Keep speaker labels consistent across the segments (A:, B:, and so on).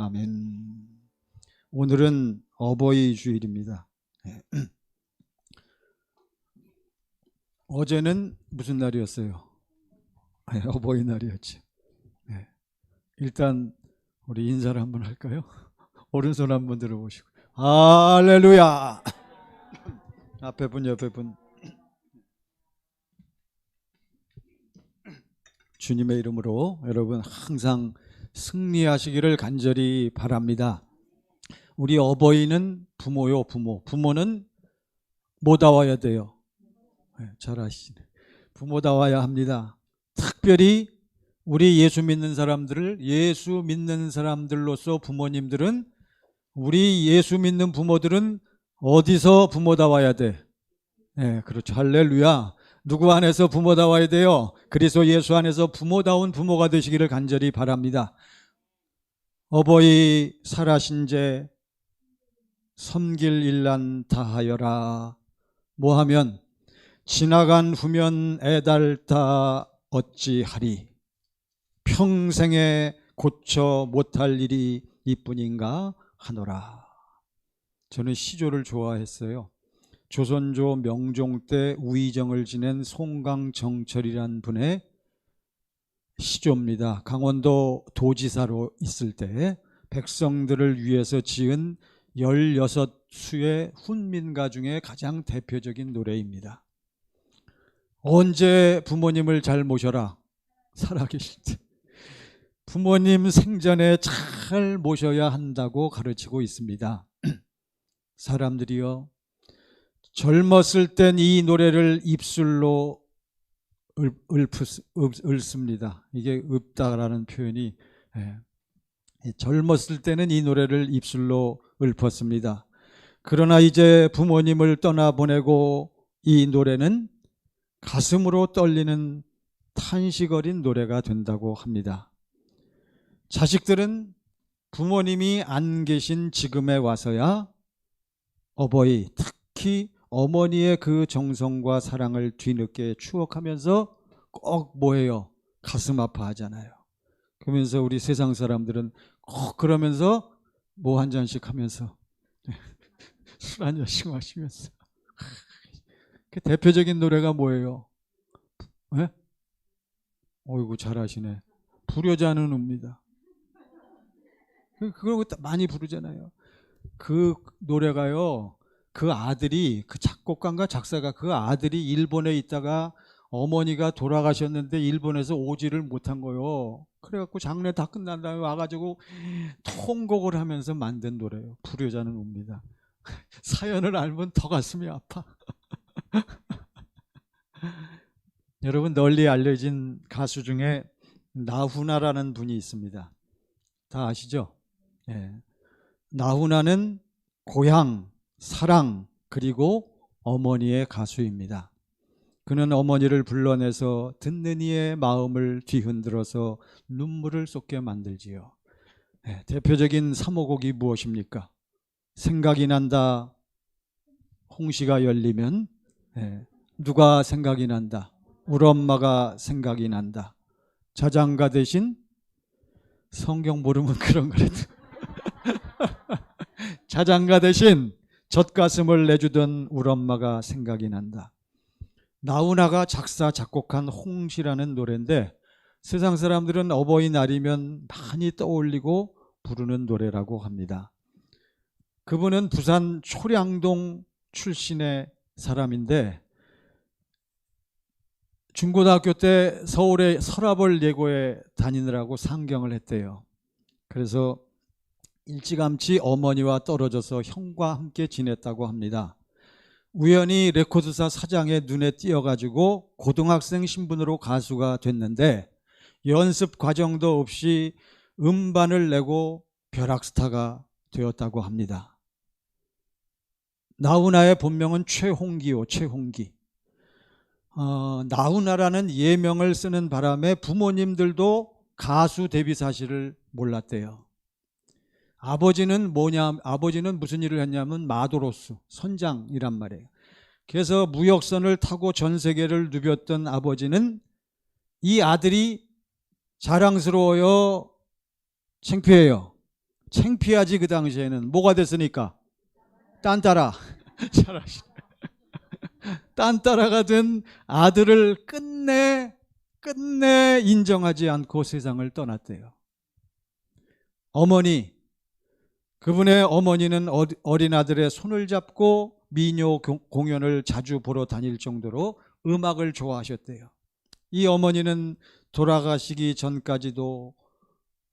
A: 아멘. 오늘은 어버이 주일입니다. 어제는 무슨 날이었어요? 어버이날이었죠. 일단 우리 인사를 한번 할까요? 오른손 한번 들어보시고 할렐루야. 앞에 분 옆에 분 주님의 이름으로 여러분 항상 승리하시기를 간절히 바랍니다. 우리 어버이는 부모요. 부모는 뭐다워야 돼요? 잘 아시네. 부모다워야 합니다. 특별히 우리 예수 믿는 사람들로서 부모님들은, 우리 예수 믿는 부모들은 어디서 부모다워야 돼? 그렇죠. 할렐루야. 누구 안에서 부모다워야 돼요? 그리스도 예수 안에서 부모다운 부모가 되시기를 간절히 바랍니다. 어버이 살아신 제 섬길 일난 다하여라. 뭐하면 지나간 후면 애달다 어찌하리. 평생에 고쳐 못할 일이 이뿐인가 하노라. 저는 시조를 좋아했어요. 조선조 명종 때 우의정을 지낸 송강정철이란 분의 시조입니다. 강원도 도지사로 있을 때 백성들을 위해서 지은 16수의 훈민가 중에 가장 대표적인 노래입니다. 언제 부모님을 잘 모셔라. 살아계실 때. 부모님 생전에 잘 모셔야 한다고 가르치고 있습니다. 사람들이요, 젊었을 땐 이 노래를 입술로 읊습니다. 이게 읊다라는 표현이, 젊었을 때는 이 노래를 입술로 읊었습니다. 그러나 이제 부모님을 떠나보내고 이 노래는 가슴으로 떨리는 탄식 어린 노래가 된다고 합니다. 자식들은 부모님이 안 계신 지금에 와서야 어버이, 특히 어머니의 그 정성과 사랑을 뒤늦게 추억하면서 꼭 뭐해요? 가슴 아파하잖아요. 그러면서 우리 세상 사람들은 꼭 그러면서 뭐 한 잔씩 하면서 술 한 잔씩 마시면서 그 대표적인 노래가 뭐예요? 어이구 잘하시네. 부려자는 웁니다. 그걸 많이 부르잖아요. 그 노래가요, 그 아들이, 그 작곡가인가 작사가, 그 아들이 일본에 있다가 어머니가 돌아가셨는데 일본에서 오지를 못한 거요. 그래갖고 장례 다 끝난 다음에 와가지고 통곡을 하면서 만든 노래예요. 부려자는 웁니다. 사연을 알면 더 가슴이 아파. 여러분, 널리 알려진 가수 중에 나훈아라는 분이 있습니다. 다 아시죠? 나훈아는 고향, 사랑, 그리고 어머니의 가수입니다. 그는 어머니를 불러내서 듣는 이의 마음을 뒤흔들어서 눈물을 쏟게 만들지요. 대표적인 3호곡이 무엇입니까? 생각이 난다. 홍시가 열리면 누가 생각이 난다? 우리 엄마가 생각이 난다. 자장가 대신 성경 모르면 그런 거라도 자장가 대신 젖가슴을 내주던 우리 엄마가 생각이 난다. 나훈아가 작사 작곡한 홍시라는 노래인데 세상 사람들은 어버이날이면 많이 떠올리고 부르는 노래라고 합니다. 그분은 부산 초량동 출신의 사람인데 중고등학교 때 서울의 서라벌 예고에 다니느라고 상경을 했대요. 그래서 일찌감치 어머니와 떨어져서 형과 함께 지냈다고 합니다. 우연히 레코드사 사장의 눈에 띄어가지고 고등학생 신분으로 가수가 됐는데 연습 과정도 없이 음반을 내고 벼락스타가 되었다고 합니다. 나훈아의 본명은 최홍기요. 최홍기. 나훈아라는 예명을 쓰는 바람에 부모님들도 가수 데뷔 사실을 몰랐대요. 아버지는 무슨 일을 했냐면 마도로스, 선장이란 말이에요. 그래서 무역선을 타고 전 세계를 누볐던 아버지는 이 아들이 자랑스러워요, 창피해요? 창피하지. 그 당시에는 뭐가 됐으니까? 딴따라. 잘하시네. 딴따라가 된 아들을 끝내 인정하지 않고 세상을 떠났대요. 어머니, 그분의 어머니는 어린 아들의 손을 잡고 민요 공연을 자주 보러 다닐 정도로 음악을 좋아하셨대요. 이 어머니는 돌아가시기 전까지도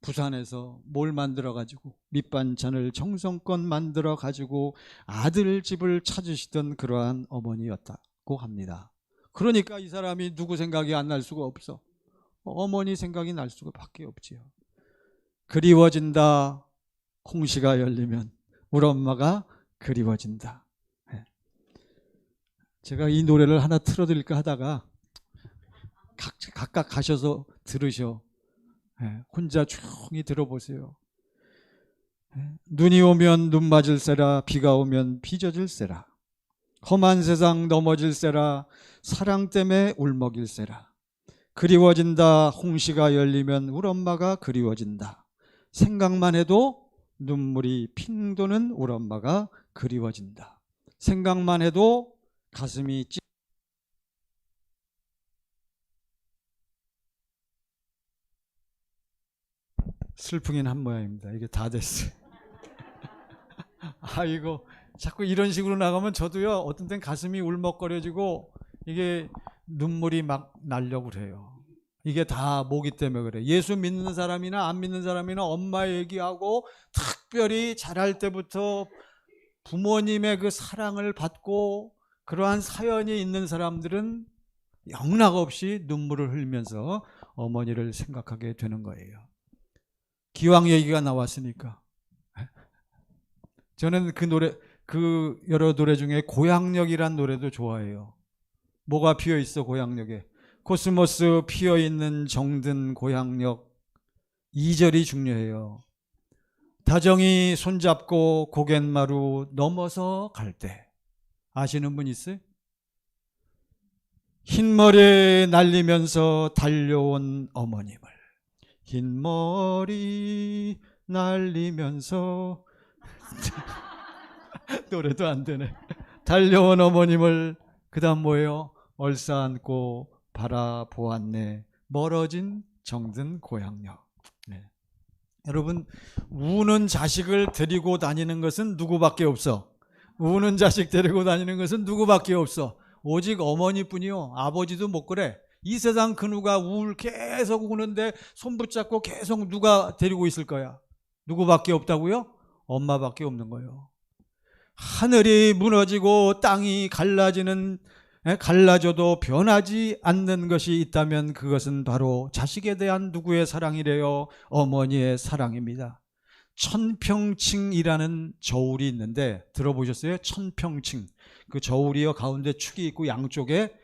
A: 부산에서 뭘 만들어가지고 밑반찬을 정성껏 만들어가지고 아들 집을 찾으시던 그러한 어머니였다고 합니다. 그러니까 이 사람이 누구 생각이 안 날 수가 없어. 어머니 생각이 날 수가 밖에 없지요. 그리워진다. 홍시가 열리면 우리 엄마가 그리워진다. 제가 이 노래를 하나 틀어드릴까 하다가 각각 가셔서 들으셔. 혼자 조용히 들어보세요. 눈이 오면 눈 맞을세라, 비가 오면 비 젖을세라, 험한 세상 넘어질세라, 사랑 때문에 울먹일세라. 그리워진다. 홍시가 열리면 우리 엄마가 그리워진다. 생각만 해도 눈물이 핑 도는 우리 엄마가 그리워진다. 생각만 해도 가슴이 찌. 슬프긴 한 모양입니다. 이게 다 됐어요. 이거 자꾸 이런 식으로 나가면 저도요, 어떤 땐 가슴이 울먹거려지고 이게 눈물이 막 나려고 그래요. 이게 다 모기 때문에 그래. 예수 믿는 사람이나 안 믿는 사람이나 엄마 얘기하고 특별히 자랄 때부터 부모님의 그 사랑을 받고 그러한 사연이 있는 사람들은 영락없이 눈물을 흘리면서 어머니를 생각하게 되는 거예요. 기왕 얘기가 나왔으니까 저는 그 여러 노래 중에 고향역이란 노래도 좋아해요. 뭐가 피어있어? 고향역에 코스모스 피어있는 정든 고향역. 2절이 중요해요. 다정히 손잡고 고갯마루 넘어서 갈 때. 아시는 분 있어요? 흰머리 날리면서 달려온 어머님을, 흰머리 날리면서 노래도 안 되네. 달려온 어머님을, 그 다음 뭐예요? 얼싸안고 바라보았네. 멀어진 정든 고향역. 네. 여러분, 우는 자식을 데리고 다니는 것은 누구밖에 없어. 우는 자식 데리고 다니는 것은 누구밖에 없어. 오직 어머니뿐이요. 아버지도 못 그래. 이 세상 그 누가 계속 우는데 손 붙잡고 계속 누가 데리고 있을 거야? 누구밖에 없다고요? 엄마밖에 없는 거예요. 하늘이 무너지고 땅이 갈라져도 변하지 않는 것이 있다면 그것은 바로 자식에 대한 누구의 사랑이래요? 어머니의 사랑입니다. 천평칭이라는 저울이 있는데 들어보셨어요? 천평칭. 그 저울이요, 가운데 축이 있고 양쪽에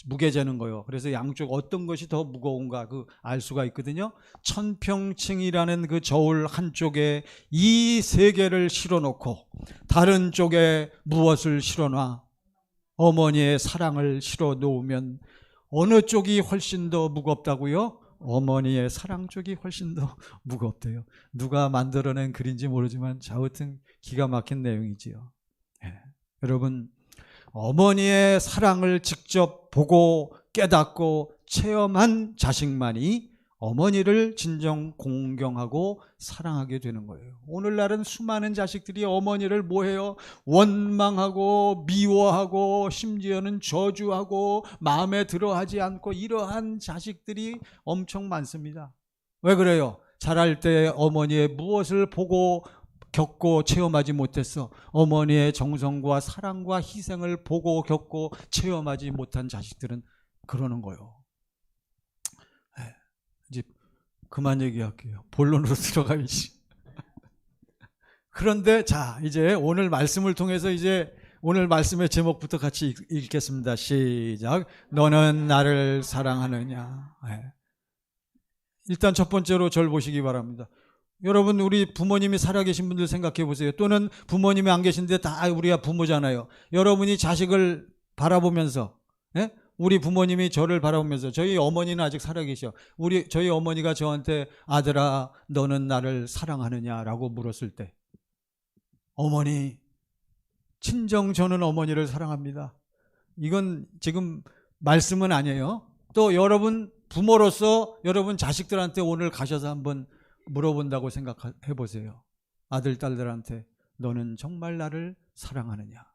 A: 무게 재는 거예요. 그래서 양쪽 어떤 것이 더 무거운가 알 수가 있거든요. 천평칭이라는 그 저울 한쪽에 이 세 개를 실어놓고 다른 쪽에 무엇을 실어놔? 어머니의 사랑을 실어 놓으면 어느 쪽이 훨씬 더 무겁다고요? 어머니의 사랑 쪽이 훨씬 더 무겁대요. 누가 만들어낸 글인지 모르지만 아무튼 기가 막힌 내용이지요. 여러분, 어머니의 사랑을 직접 보고 깨닫고 체험한 자식만이 어머니를 진정 공경하고 사랑하게 되는 거예요. 오늘날은 수많은 자식들이 어머니를 뭐해요? 원망하고 미워하고 심지어는 저주하고 마음에 들어하지 않고 이러한 자식들이 엄청 많습니다. 왜 그래요? 자랄 때 어머니의 무엇을 보고 겪고 체험하지 못했어? 어머니의 정성과 사랑과 희생을 보고 겪고 체험하지 못한 자식들은 그러는 거예요. 이제 그만 얘기할게요. 본론으로 들어가야지. 그런데 자, 이제 오늘 말씀을 통해서 이제 오늘 말씀의 제목부터 같이 읽겠습니다. 시작. 너는 나를 사랑하느냐. 일단 첫 번째로 절 보시기 바랍니다. 여러분, 우리 부모님이 살아계신 분들 생각해 보세요. 또는 부모님이 안 계신데 다 우리가 부모잖아요. 여러분이 자식을 바라보면서 우리 부모님이 저를 바라보면서, 저희 어머니는 아직 살아계셔. 저희 어머니가 저한테 아들아 너는 나를 사랑하느냐라고 물었을 때, 어머니, 친정 저는 어머니를 사랑합니다. 이건 지금 말씀은 아니에요. 또 여러분 부모로서 여러분 자식들한테 오늘 가셔서 한번 물어본다고 생각해 보세요. 아들, 딸들한테 너는 정말 나를 사랑하느냐.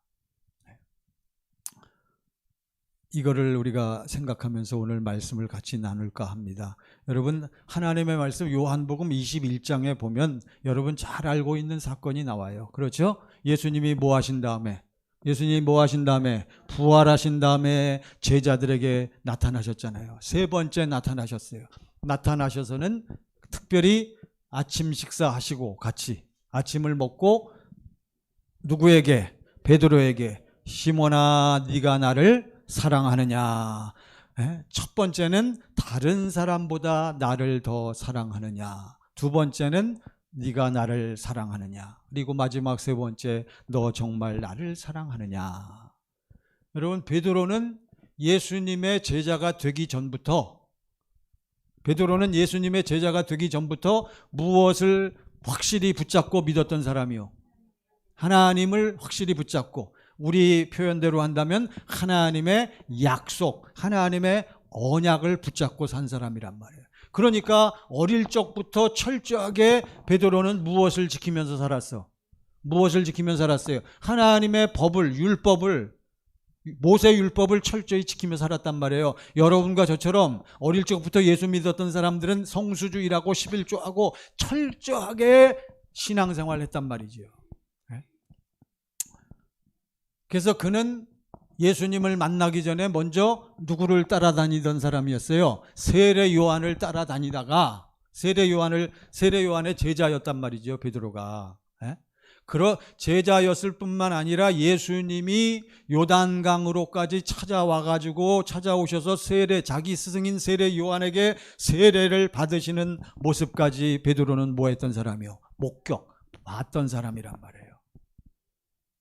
A: 이거를 우리가 생각하면서 오늘 말씀을 같이 나눌까 합니다. 여러분, 하나님의 말씀 요한복음 21장에 보면 여러분 잘 알고 있는 사건이 나와요. 그렇죠? 예수님이 뭐 하신 다음에 부활하신 다음에 제자들에게 나타나셨잖아요. 세 번째 나타나셨어요. 나타나셔서는 특별히 아침 식사하시고 같이 아침을 먹고 누구에게? 베드로에게, 시몬아 네가 나를 사랑하느냐. 첫 번째는 다른 사람보다 나를 더 사랑하느냐. 두 번째는 네가 나를 사랑하느냐. 그리고 마지막 세 번째, 너 정말 나를 사랑하느냐. 여러분, 베드로는 예수님의 제자가 되기 전부터 무엇을 확실히 붙잡고 믿었던 사람이요? 하나님을 확실히 붙잡고, 우리 표현대로 한다면 하나님의 약속, 하나님의 언약을 붙잡고 산 사람이란 말이에요. 그러니까 어릴 적부터 철저하게 베드로는 무엇을 지키면서 살았어요? 하나님의 법을, 율법을, 모세 율법을 철저히 지키며 살았단 말이에요. 여러분과 저처럼 어릴 적부터 예수 믿었던 사람들은 성수주의라고 11조하고 철저하게 신앙생활을 했단 말이죠. 그래서 그는 예수님을 만나기 전에 먼저 누구를 따라다니던 사람이었어요? 세례 요한을 따라다니다가 세례 요한의 제자였단 말이죠, 베드로가. 제자였을 뿐만 아니라 예수님이 요단강으로까지 찾아오셔서 자기 스승인 세례 요한에게 세례를 받으시는 모습까지 베드로는 뭐 했던 사람이요? 봤던 사람이란 말이에요.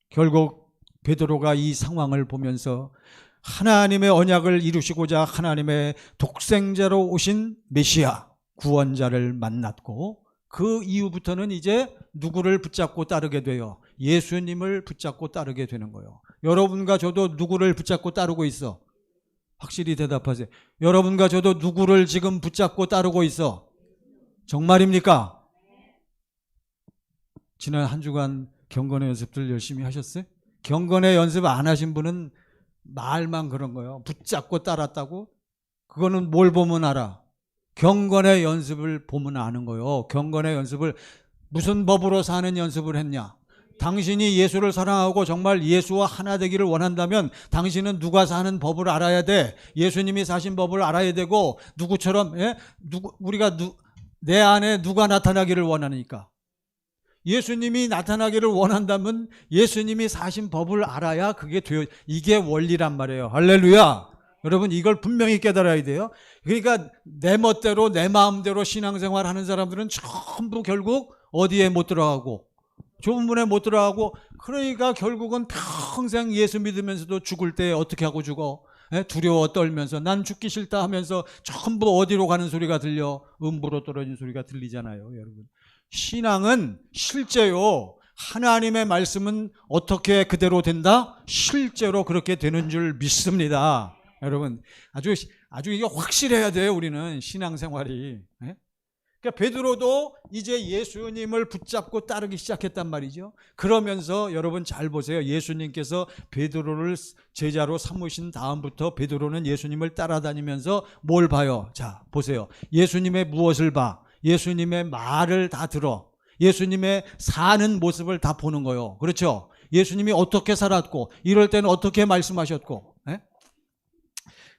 A: 결국 베드로가 이 상황을 보면서 하나님의 언약을 이루시고자 하나님의 독생자로 오신 메시아, 구원자를 만났고, 그 이후부터는 이제 누구를 붙잡고 따르게 돼요? 예수님을 붙잡고 따르게 되는 거예요. 여러분과 저도 누구를 붙잡고 따르고 있어? 확실히 대답하세요. 여러분과 저도 누구를 지금 붙잡고 따르고 있어? 정말입니까? 지난 한 주간 경건의 연습들 열심히 하셨어요? 경건의 연습 안 하신 분은 말만 그런 거예요. 붙잡고 따랐다고? 그거는 뭘 보면 알아? 경건의 연습을 보면 아는 거예요. 경건의 연습을 무슨 법으로 사는 연습을 했냐? 당신이 예수를 사랑하고 정말 예수와 하나 되기를 원한다면 당신은 누가 사는 법을 알아야 돼. 예수님이 사신 법을 알아야 되고, 누구처럼 내 안에 누가 나타나기를 원하니까. 예수님이 나타나기를 원한다면 예수님이 사신 법을 알아야 그게 돼요. 이게 원리란 말이에요. 할렐루야. 여러분, 이걸 분명히 깨달아야 돼요. 그러니까 내 멋대로 내 마음대로 신앙생활 하는 사람들은 전부 결국 어디에 못 들어가고, 좁은 문에 못 들어가고, 그러니까 결국은 평생 예수 믿으면서도 죽을 때 어떻게 하고 죽어? 두려워 떨면서 난 죽기 싫다 하면서 전부 어디로 가는 소리가 들려? 음부로 떨어진 소리가 들리잖아요, 여러분. 신앙은 실제요, 하나님의 말씀은 어떻게 그대로 된다? 실제로 그렇게 되는 줄 믿습니다. 여러분, 아주 이게 확실해야 돼요, 우리는 신앙생활이. 그러니까 베드로도 이제 예수님을 붙잡고 따르기 시작했단 말이죠. 그러면서 여러분 잘 보세요. 예수님께서 베드로를 제자로 삼으신 다음부터 베드로는 예수님을 따라다니면서 뭘 봐요? 자, 보세요. 예수님의 무엇을 봐? 예수님의 말을 다 들어. 예수님의 사는 모습을 다 보는 거예요. 그렇죠? 예수님이 어떻게 살았고, 이럴 때는 어떻게 말씀하셨고,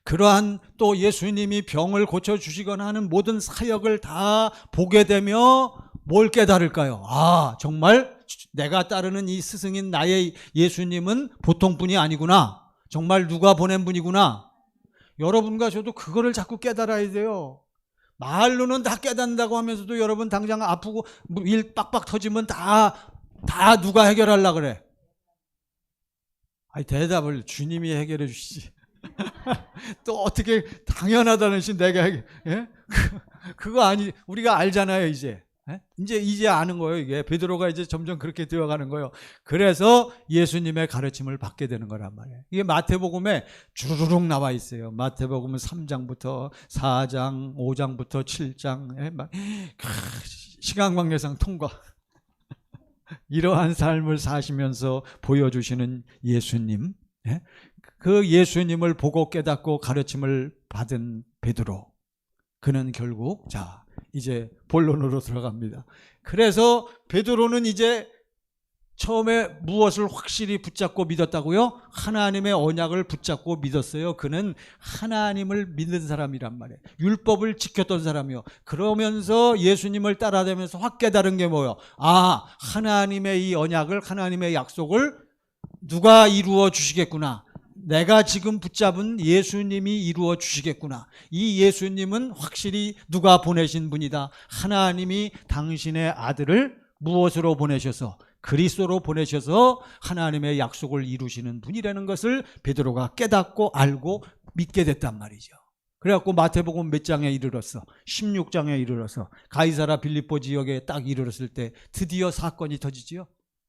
A: 그러한 또 예수님이 병을 고쳐주시거나 하는 모든 사역을 다 보게 되며 뭘 깨달을까요? 아, 정말 내가 따르는 이 스승인 나의 예수님은 보통 분이 아니구나. 정말 누가 보낸 분이구나. 여러분과 저도 그거를 자꾸 깨달아야 돼요. 말로는 다 깨닫는다고 하면서도 여러분 당장 아프고 일 빡빡 터지면 다 누가 해결하려고 그래? 아니, 대답을 주님이 해결해 주시지. 또 어떻게 당연하다는 시 내가 예? 그거 아니 우리가 알잖아요 이제. 예? 이제 아는 거예요 이게. 베드로가 이제 점점 그렇게 되어가는 거예요. 그래서 예수님의 가르침을 받게 되는 거란 말이에요. 이게 마태복음에 주르륵 나와 있어요. 마태복음은 3장부터 4장, 5장부터 7장 예? 막 시간관계상 통과. 이러한 삶을 사시면서 보여주시는 예수님, 예? 그 예수님을 보고 깨닫고 가르침을 받은 베드로, 그는 결국 자 이제 본론으로 들어갑니다. 그래서 베드로는 이제 처음에 무엇을 확실히 붙잡고 믿었다고요? 하나님의 언약을 붙잡고 믿었어요. 그는 하나님을 믿는 사람이란 말이에요. 율법을 지켰던 사람이요. 그러면서 예수님을 따라다니면서 확 깨달은 게 뭐예요? 아, 하나님의 이 언약을, 하나님의 약속을 누가 이루어 주시겠구나. 내가 지금 붙잡은 예수님이 이루어 주시겠구나. 이 예수님은 확실히 누가 보내신 분이다. 하나님이 당신의 아들을 무엇으로 보내셔서? 그리스도로 보내셔서 하나님의 약속을 이루시는 분이라는 것을 베드로가 깨닫고 알고 믿게 됐단 말이죠. 그래갖고 마태복음 몇 장에 이르렀어? 16장에 이르러서 가이사라 빌립보 지역에 딱 이르렀을 때 드디어 사건이 터지지요.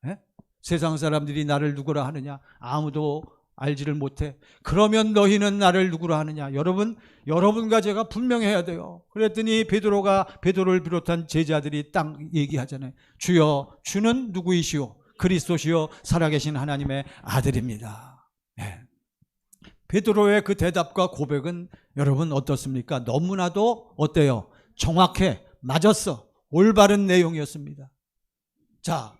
A: 예? 세상 사람들이 나를 누구라 하느냐? 아무도 알지를 못해. 그러면 너희는 나를 누구라 하느냐? 여러분과 제가 분명해야 돼요. 그랬더니 베드로를 비롯한 제자들이 딱 얘기하잖아요. 주여, 주는 누구이시오? 그리스도시요 살아계신 하나님의 아들입니다. 네. 베드로의 그 대답과 고백은 여러분 어떻습니까? 너무나도 어때요? 정확해. 맞았어. 올바른 내용이었습니다. 자,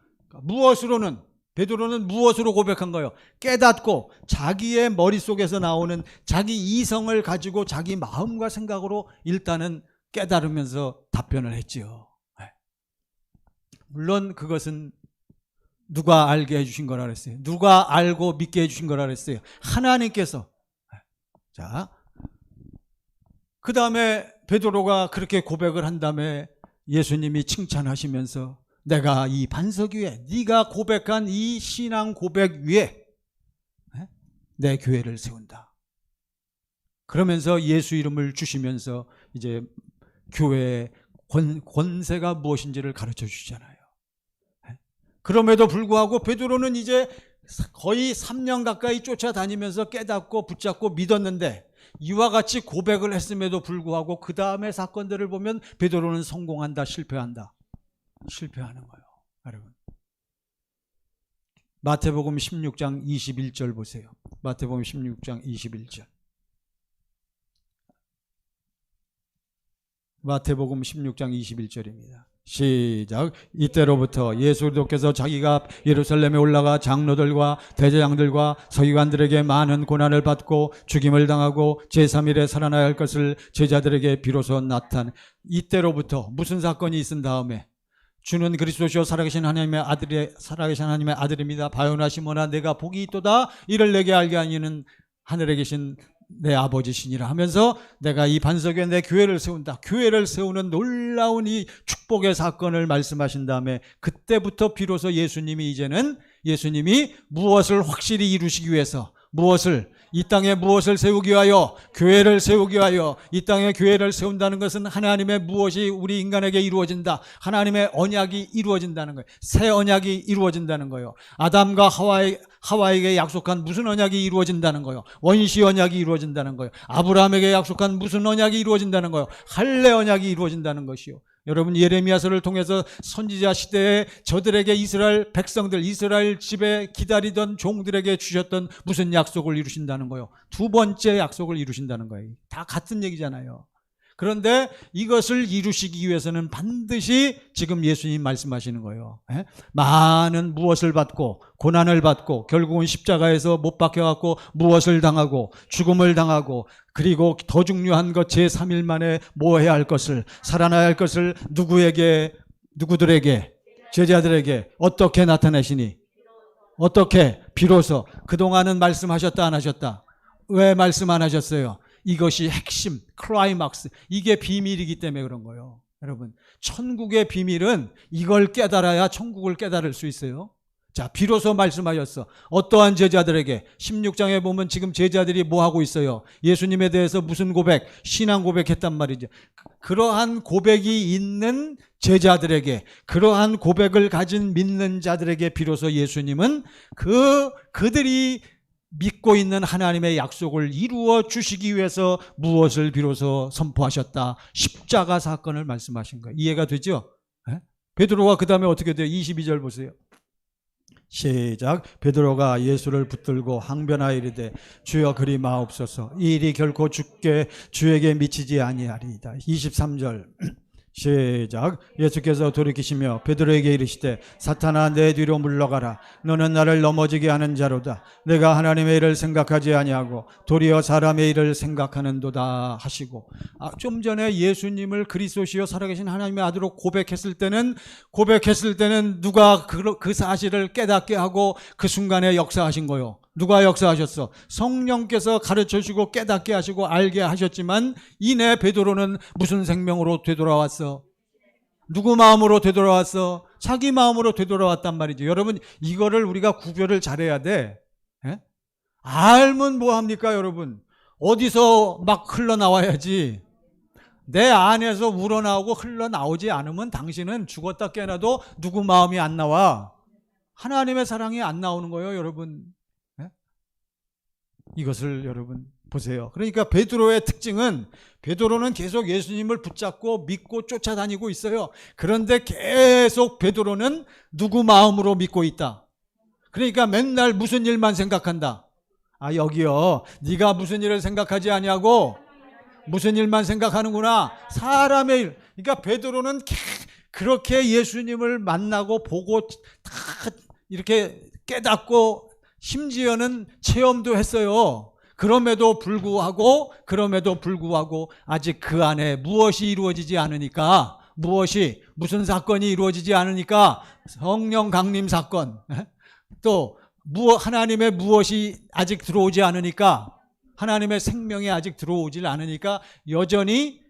A: 베드로는 무엇으로 고백한 거예요? 깨닫고 자기의 머릿속에서 나오는 자기 이성을 가지고 자기 마음과 생각으로 일단은 깨달으면서 답변을 했지요. 물론 그것은 누가 알게 해주신 거라 그랬어요? 누가 알고 믿게 해주신 거라 그랬어요? 하나님께서. 자, 그 다음에 베드로가 그렇게 고백을 한 다음에 예수님이 칭찬하시면서 내가 이 반석 위에 네가 고백한 이 신앙 고백 위에 내 교회를 세운다. 그러면서 예수 이름을 주시면서 이제 교회의 권세가 무엇인지를 가르쳐 주시잖아요. 그럼에도 불구하고 베드로는 이제 거의 3년 가까이 쫓아다니면서 깨닫고 붙잡고 믿었는데 이와 같이 고백을 했음에도 불구하고 그 다음의 사건들을 보면 베드로는 성공한다, 실패한다. 실패하는 거예요, 여러분. 마태복음 16장 21절 보세요. 마태복음 16장 21절. 마태복음 16장 21절입니다. 시작. 이때로부터 예수 그리스도께서 자기가 예루살렘에 올라가 장로들과 대제장들과 서기관들에게 많은 고난을 받고 죽임을 당하고 제3일에 살아나야 할 것을 제자들에게 비로소 이때로부터 무슨 사건이 있은 다음에 주는 그리스도시요 살아계신 하나님의 아들입니다. 바요나 시몬아 내가 복이 있도다. 이를 내게 알게 하니는 하늘에 계신 내 아버지시니라 하면서 내가 이 반석 위에 내 교회를 세운다. 교회를 세우는 놀라운 이 축복의 사건을 말씀하신 다음에 그때부터 비로소 예수님이 무엇을 확실히 이루시기 위해서 이 땅에 무엇을 세우기 위하여 교회를 세우기 위하여 이 땅에 교회를 세운다는 것은 하나님의 무엇이 우리 인간에게 이루어진다. 하나님의 언약이 이루어진다는 거예요. 새 언약이 이루어진다는 거예요. 아담과 하와에게 약속한 무슨 언약이 이루어진다는 거예요. 원시 언약이 이루어진다는 거예요. 아브라함에게 약속한 무슨 언약이 이루어진다는 거예요. 할례 언약이 이루어진다는 것이요. 여러분 예레미야서를 통해서 선지자 시대에 저들에게 이스라엘 백성들, 이스라엘 집에 기다리던 종들에게 주셨던 무슨 약속을 이루신다는 거예요. 두 번째 약속을 이루신다는 거예요. 다 같은 얘기잖아요. 그런데 이것을 이루시기 위해서는 반드시 지금 예수님 말씀하시는 거예요. 많은 무엇을 받고 고난을 받고 결국은 십자가에서 못 박혀갖고 무엇을 당하고 죽음을 당하고 그리고 더 중요한 것 제3일 만에 뭐 해야 할 것을 살아나야 할 것을 누구들에게 제자들에게 어떻게 나타내시니 어떻게 비로소 그동안은 말씀하셨다 안 하셨다? 왜 말씀 안 하셨어요? 이것이 핵심, 클라이막스, 이게 비밀이기 때문에 그런 거예요. 여러분 천국의 비밀은 이걸 깨달아야 천국을 깨달을 수 있어요. 자, 비로소 말씀하셨어. 어떠한 제자들에게 16장에 보면 지금 제자들이 뭐 하고 있어요? 예수님에 대해서 무슨 고백? 신앙 고백했단 말이죠. 그러한 고백이 있는 제자들에게, 그러한 고백을 가진 믿는 자들에게 비로소 예수님은 그들이 믿고 있는 하나님의 약속을 이루어 주시기 위해서 무엇을 비로소 선포하셨다? 십자가 사건을 말씀하신 거예요. 이해가 되죠? 베드로가 그 다음에 어떻게 돼요? 22절 보세요. 시작. 베드로가 예수를 붙들고 항변하여 이르되 주여 그리 마옵소서. 이 일이 결코 주께 주에게 미치지 아니하리이다. 23절 시작. 예수께서 돌이키시며 베드로에게 이르시되 사탄아 내 뒤로 물러가라. 너는 나를 넘어지게 하는 자로다. 내가 하나님의 일을 생각하지 아니하고 도리어 사람의 일을 생각하는도다 하시고, 좀 전에 예수님을 그리스도시요 살아계신 하나님의 아들로 고백했을 때는 누가 그 사실을 깨닫게 하고 그 순간에 역사하신 거요. 누가 역사하셨어? 성령께서 가르쳐주고 깨닫게 하시고 알게 하셨지만 이내 베드로는 무슨 생명으로 되돌아왔어? 누구 마음으로 되돌아왔어? 자기 마음으로 되돌아왔단 말이죠. 여러분, 이거를 우리가 구별을 잘해야 돼. 알면 뭐합니까 여러분? 어디서 막 흘러나와야지. 내 안에서 우러나오고 흘러나오지 않으면 당신은 죽었다 깨어나도 누구 마음이 안 나와? 하나님의 사랑이 안 나오는 거예요 여러분. 이것을 여러분 보세요. 그러니까 베드로의 특징은, 베드로는 계속 예수님을 붙잡고 믿고 쫓아다니고 있어요. 그런데 계속 베드로는 누구 마음으로 믿고 있다? 그러니까 맨날 무슨 일만 생각한다. 여기요, 네가 무슨 일을 생각하지 아니하고 무슨 일만 생각하는구나. 사람의 일. 그러니까 베드로는 그렇게 예수님을 만나고 보고 다 이렇게 깨닫고 심지어는 체험도 했어요. 그럼에도 불구하고 아직 그 안에 무엇이 이루어지지 않으니까, 무슨 사건이 이루어지지 않으니까, 성령 강림 사건, 또 하나님의 무엇이 아직 들어오지 않으니까, 하나님의 생명이 아직 들어오질 않으니까 여전히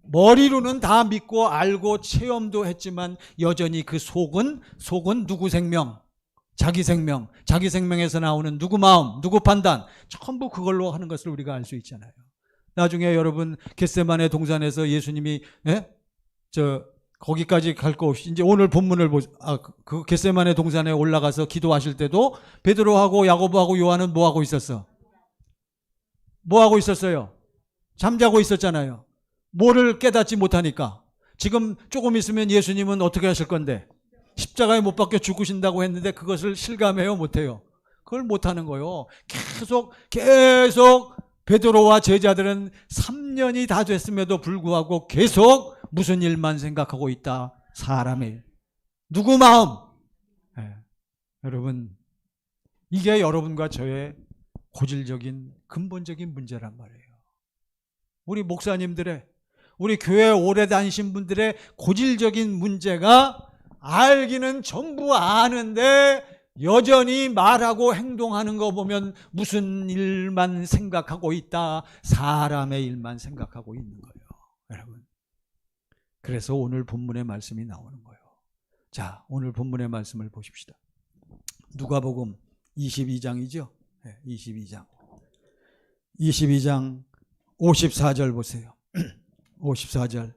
A: 머리로는 다 믿고 알고 체험도 했지만 여전히 그 속은 누구 생명? 자기 생명에서 나오는 누구 마음, 누구 판단, 전부 그걸로 하는 것을 우리가 알 수 있잖아요. 나중에 여러분 겟세마네 동산에서 예수님이 거기까지 갈 거 없이 이제 오늘 본문을 그 겟세마네 동산에 올라가서 기도하실 때도 베드로하고 야고보하고 요한은 뭐 하고 있었어? 뭐 하고 있었어요? 잠자고 있었잖아요. 뭐를 깨닫지 못하니까. 지금 조금 있으면 예수님은 어떻게 하실 건데? 십자가에 못 박혀 죽으신다고 했는데 그것을 실감해요? 못해요? 그걸 못하는 거예요. 계속 베드로와 제자들은 3년이 다 됐음에도 불구하고 계속 무슨 일만 생각하고 있다? 사람의 일. 누구 마음? 여러분, 이게 여러분과 저의 고질적인 근본적인 문제란 말이에요. 우리 목사님들의, 우리 교회 오래 다니신 분들의 고질적인 문제가, 알기는 전부 아는데 여전히 말하고 행동하는 거 보면 무슨 일만 생각하고 있다? 사람의 일만 생각하고 있는 거예요, 여러분. 그래서 오늘 본문의 말씀이 나오는 거예요. 자, 오늘 본문의 말씀을 보십시다. 누가복음 22장이죠. 22장 54절 보세요. 54절.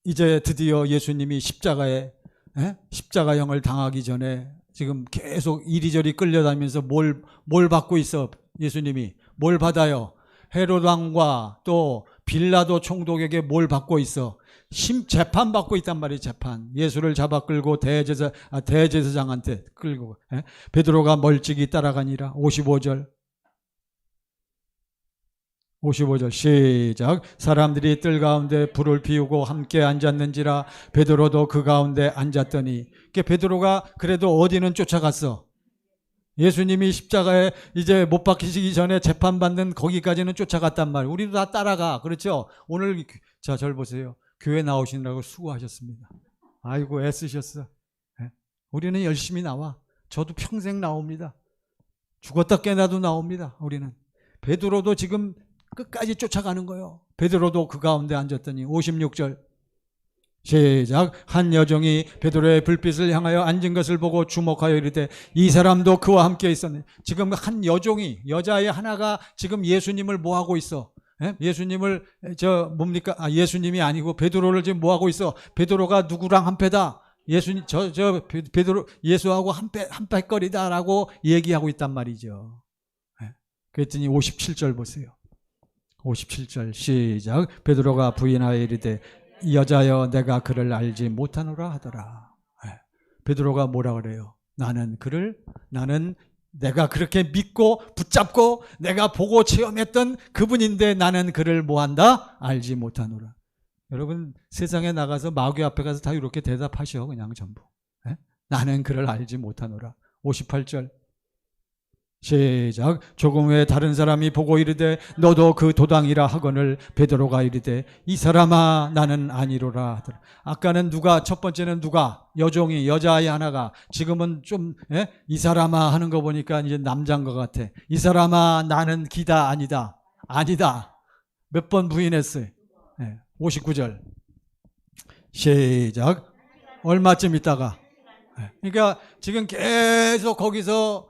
A: 이제 드디어 예수님이 십자가형을 당하기 전에 지금 계속 이리저리 끌려다니면서 뭘 받고 있어? 예수님이 뭘 받아요? 헤롯 왕과 또 빌라도 총독에게 뭘 받고 있어? 재판 받고 있단 말이에요. 재판. 예수를 잡아 끌고 대제사장한테 끌고 베드로가 멀찍이 따라가니라. 55절 시작. 사람들이 뜰 가운데 불을 피우고 함께 앉았는지라 베드로도 그 가운데 앉았더니, 베드로가 그래도 어디는 쫓아갔어? 예수님이 십자가에 이제 못 박히시기 전에 재판받는 거기까지는 쫓아갔단 말이에요. 우리도 다 따라가. 그렇죠? 오늘 저를 보세요. 교회 나오시느라고 수고하셨습니다. 아이고 애쓰셨어. 우리는 열심히 나와. 저도 평생 나옵니다. 죽었다 깨나도 나옵니다. 우리는. 베드로도 지금 끝까지 쫓아가는 거예요. 베드로도 그 가운데 앉았더니 56절 시작. 한 여종이 베드로의 불빛을 향하여 앉은 것을 보고 주목하여 이르되 이 사람도 그와 함께 있었네. 지금 한 여종이, 여자의 하나가 지금 예수님을 뭐하고 있어? 예수님을 예수님이 아니고 베드로를 지금 뭐하고 있어? 베드로가 누구랑 한패다? 예수님 베드로 예수하고 한패거리다라고 얘기하고 있단 말이죠. 그랬더니 57절 보세요. 57절 시작. 베드로가 부인하여 이르되 여자여 내가 그를 알지 못하노라 하더라. 베드로가 뭐라 그래요? 나는 내가 그렇게 믿고 붙잡고 내가 보고 체험했던 그분인데 나는 그를 뭐한다? 알지 못하노라. 여러분 세상에 나가서 마귀 앞에 가서 다 이렇게 대답하셔. 그냥 전부. 나는 그를 알지 못하노라. 58절 시작. 조금 후에 다른 사람이 보고 이르되 너도 그 도당이라 하거늘 베드로가 이르되 이 사람아 나는 아니로라 하더라. 아까는 누가, 첫 번째는 누가, 여종이, 여자아이 하나가, 지금은 좀 이 사람아 하는 거 보니까 이제 남자인 것 같아. 이 사람아 나는 기다. 아니다. 몇 번 부인했어요? 59절 시작. 얼마쯤 있다가, 그러니까 지금 계속 거기서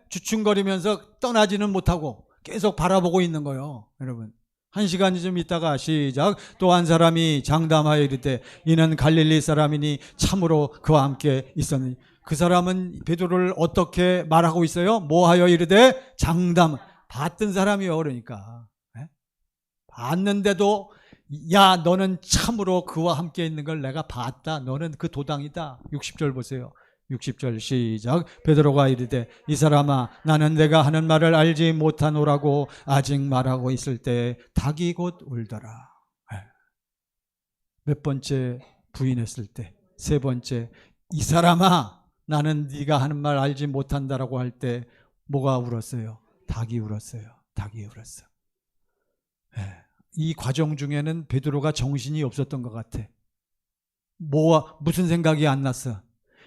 A: 주춤거리면서 떠나지는 못하고 계속 바라보고 있는 거예요. 여러분 1시간이 좀 있다가 시작. 또 한 사람이 장담하여 이르되 이는 갈릴리 사람이니 참으로 그와 함께 있었느니. 그 사람은 베드로를 어떻게 말하고 있어요? 뭐하여 이르되 장담. 봤던 사람이요. 그러니까 봤는데도 야 너는 참으로 그와 함께 있는 걸 내가 봤다. 너는 그 도당이다. 60절 보세요. 60절 시작. 베드로가 이르되 이 사람아 나는 내가 하는 말을 알지 못하노라고 아직 말하고 있을 때 닭이 곧 울더라. 몇 번째 부인했을 때? 세 번째. 이 사람아 나는 네가 하는 말 알지 못한다라고 할 때 뭐가 울었어요? 닭이 울었어요. 닭이 울었어. 이 과정 중에는 베드로가 정신이 없었던 것 같아. 무슨 생각이 안 났어?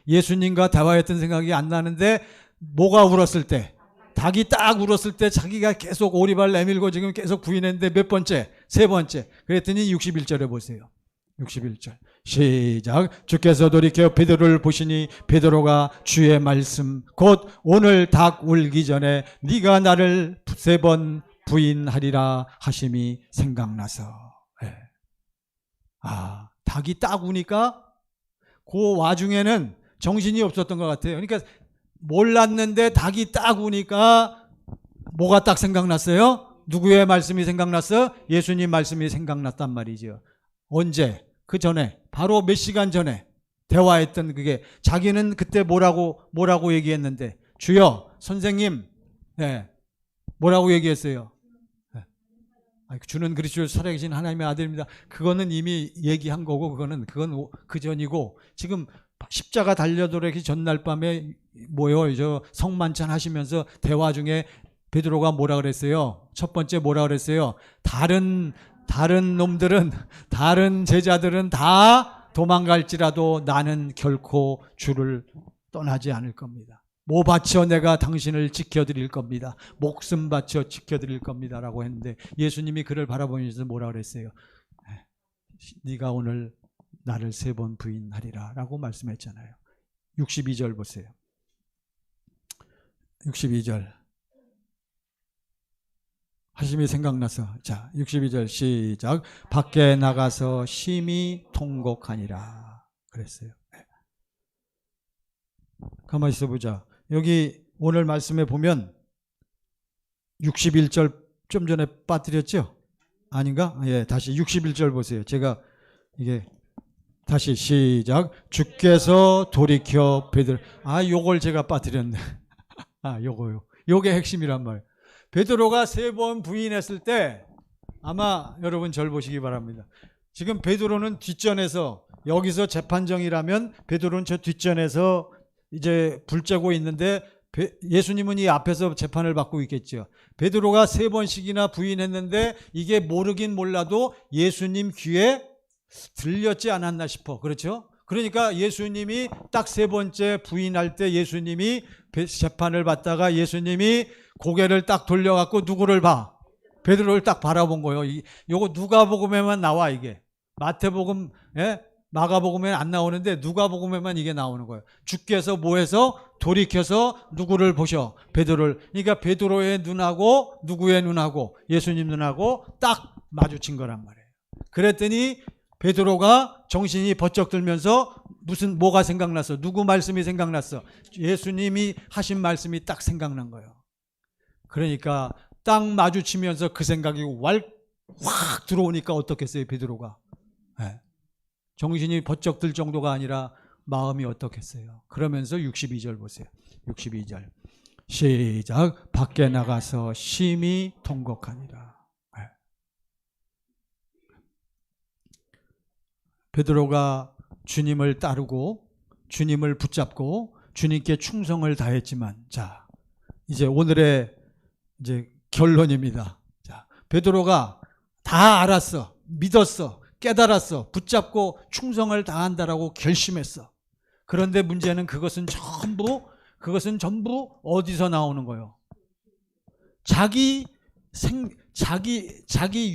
A: 예수님과 대화했던 생각이 안 나는데 뭐가 울었을 때? 닭이 딱 울었을 때 자기가 계속 오리발 내밀고 지금 계속 부인했는데 몇 번째? 세 번째. 그랬더니 61절에 보세요. 61절 시작. 주께서 돌이켜 베드로를 보시니 베드로가 주의 말씀 곧 오늘 닭 울기 전에 네가 나를 3번 부인하리라 하심이 생각나서. 닭이 딱 우니까 그 와중에는 정신이 없었던 것 같아요. 그러니까 몰랐는데 닭이 딱 우니까 뭐가 딱 생각났어요? 누구의 말씀이 생각났어? 예수님 말씀이 생각났단 말이죠. 언제? 그 전에, 바로 몇 시간 전에 대화했던 그게, 자기는 그때 뭐라고 얘기했는데, 주여, 선생님, 뭐라고 얘기했어요? 주는 그리스도 살아계신 하나님의 아들입니다. 그거는 이미 얘기한 거고, 그건 그 전이고, 지금 십자가 달려들기 전날 밤에 성만찬 하시면서 대화 중에 베드로가 뭐라 그랬어요? 첫 번째 뭐라 그랬어요? 다른 놈들은, 다른 제자들은 다 도망갈지라도 나는 결코 주를 떠나지 않을 겁니다. 뭐 바쳐 내가 당신을 지켜드릴 겁니다. 목숨 바쳐 지켜드릴 겁니다. 라고 했는데 예수님이 그를 바라보면서 뭐라 그랬어요? 네가 오늘 나를 3번 부인하리라 라고 말씀했잖아요. 62절 보세요. 62절 하심이 생각나서, 자 62절 시작. 밖에 나가서 심히 통곡하니라 그랬어요. 가만히 있어보자. 여기 오늘 말씀에 보면 61절 좀 전에 빠뜨렸죠? 아닌가? 다시 61절 보세요. 제가 이게 다시 시작. 주께서 돌이켜 베드로, 요걸 제가 빠뜨렸네. 요게 핵심이란 말이에요. 베드로가 3번 부인했을 때, 아마 여러분 절 보시기 바랍니다. 지금 베드로는 뒷전에서, 여기서 재판정이라면 베드로는 저 뒷전에서 이제 불 쬐고 있는데 예수님은 이 앞에서 재판을 받고 있겠죠. 베드로가 3번씩이나 부인했는데 이게 모르긴 몰라도 예수님 귀에 들렸지 않았나 싶어. 그렇죠? 그러니까 예수님이 딱 3번째 부인할 때 예수님이 재판을 받다가 예수님이 고개를 딱 돌려갖고 누구를 봐? 베드로를 딱 바라본 거예요. 요거 누가복음에만 나와, 이게. 마태복음, 마가복음에 안 나오는데 누가복음에만 이게 나오는 거예요. 주께서 뭐해서 돌이켜서 누구를 보셔? 베드로를. 그러니까 베드로의 눈하고 누구의 눈하고 예수님 눈하고 딱 마주친 거란 말이에요. 그랬더니 베드로가 정신이 번쩍 들면서 뭐가 생각났어? 누구 말씀이 생각났어? 예수님이 하신 말씀이 딱 생각난 거예요. 그러니까 딱 마주치면서 그 생각이 확 들어오니까 어떻겠어요, 베드로가? 네. 정신이 번쩍 들 정도가 아니라 마음이 어떻겠어요? 그러면서 62절 보세요. 62절 시작. 밖에 나가서 심히 통곡하니라. 네. 베드로가 주님을 따르고 주님을 붙잡고 주님께 충성을 다했지만, 자, 이제 오늘의 이제 결론입니다. 자, 베드로가 다 알았어, 믿었어, 깨달았어, 붙잡고 충성을 다한다라고 결심했어. 그런데 문제는 그것은 전부 어디서 나오는 거예요? 자기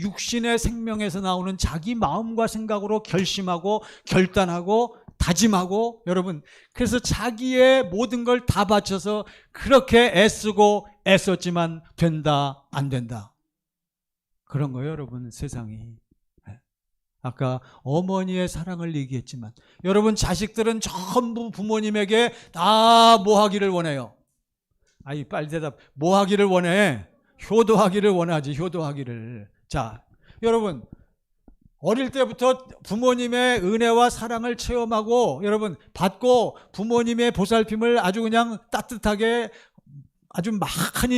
A: 육신의 생명에서 나오는 자기 마음과 생각으로 결심하고 결단하고 다짐하고, 여러분, 그래서 자기의 모든 걸 다 바쳐서 그렇게 애쓰고 애썼지만 된다 안 된다, 그런 거예요, 여러분. 세상이. 아까 어머니의 사랑을 얘기했지만, 여러분, 자식들은 전부 부모님에게 다 뭐 하기를 원해요? 아이, 빨리 대답. 뭐 하기를 원해? 효도하기를 원하지, 효도하기를. 자, 여러분, 어릴 때부터 부모님의 은혜와 사랑을 체험하고, 여러분, 받고 부모님의 보살핌을 아주 그냥 따뜻하게 아주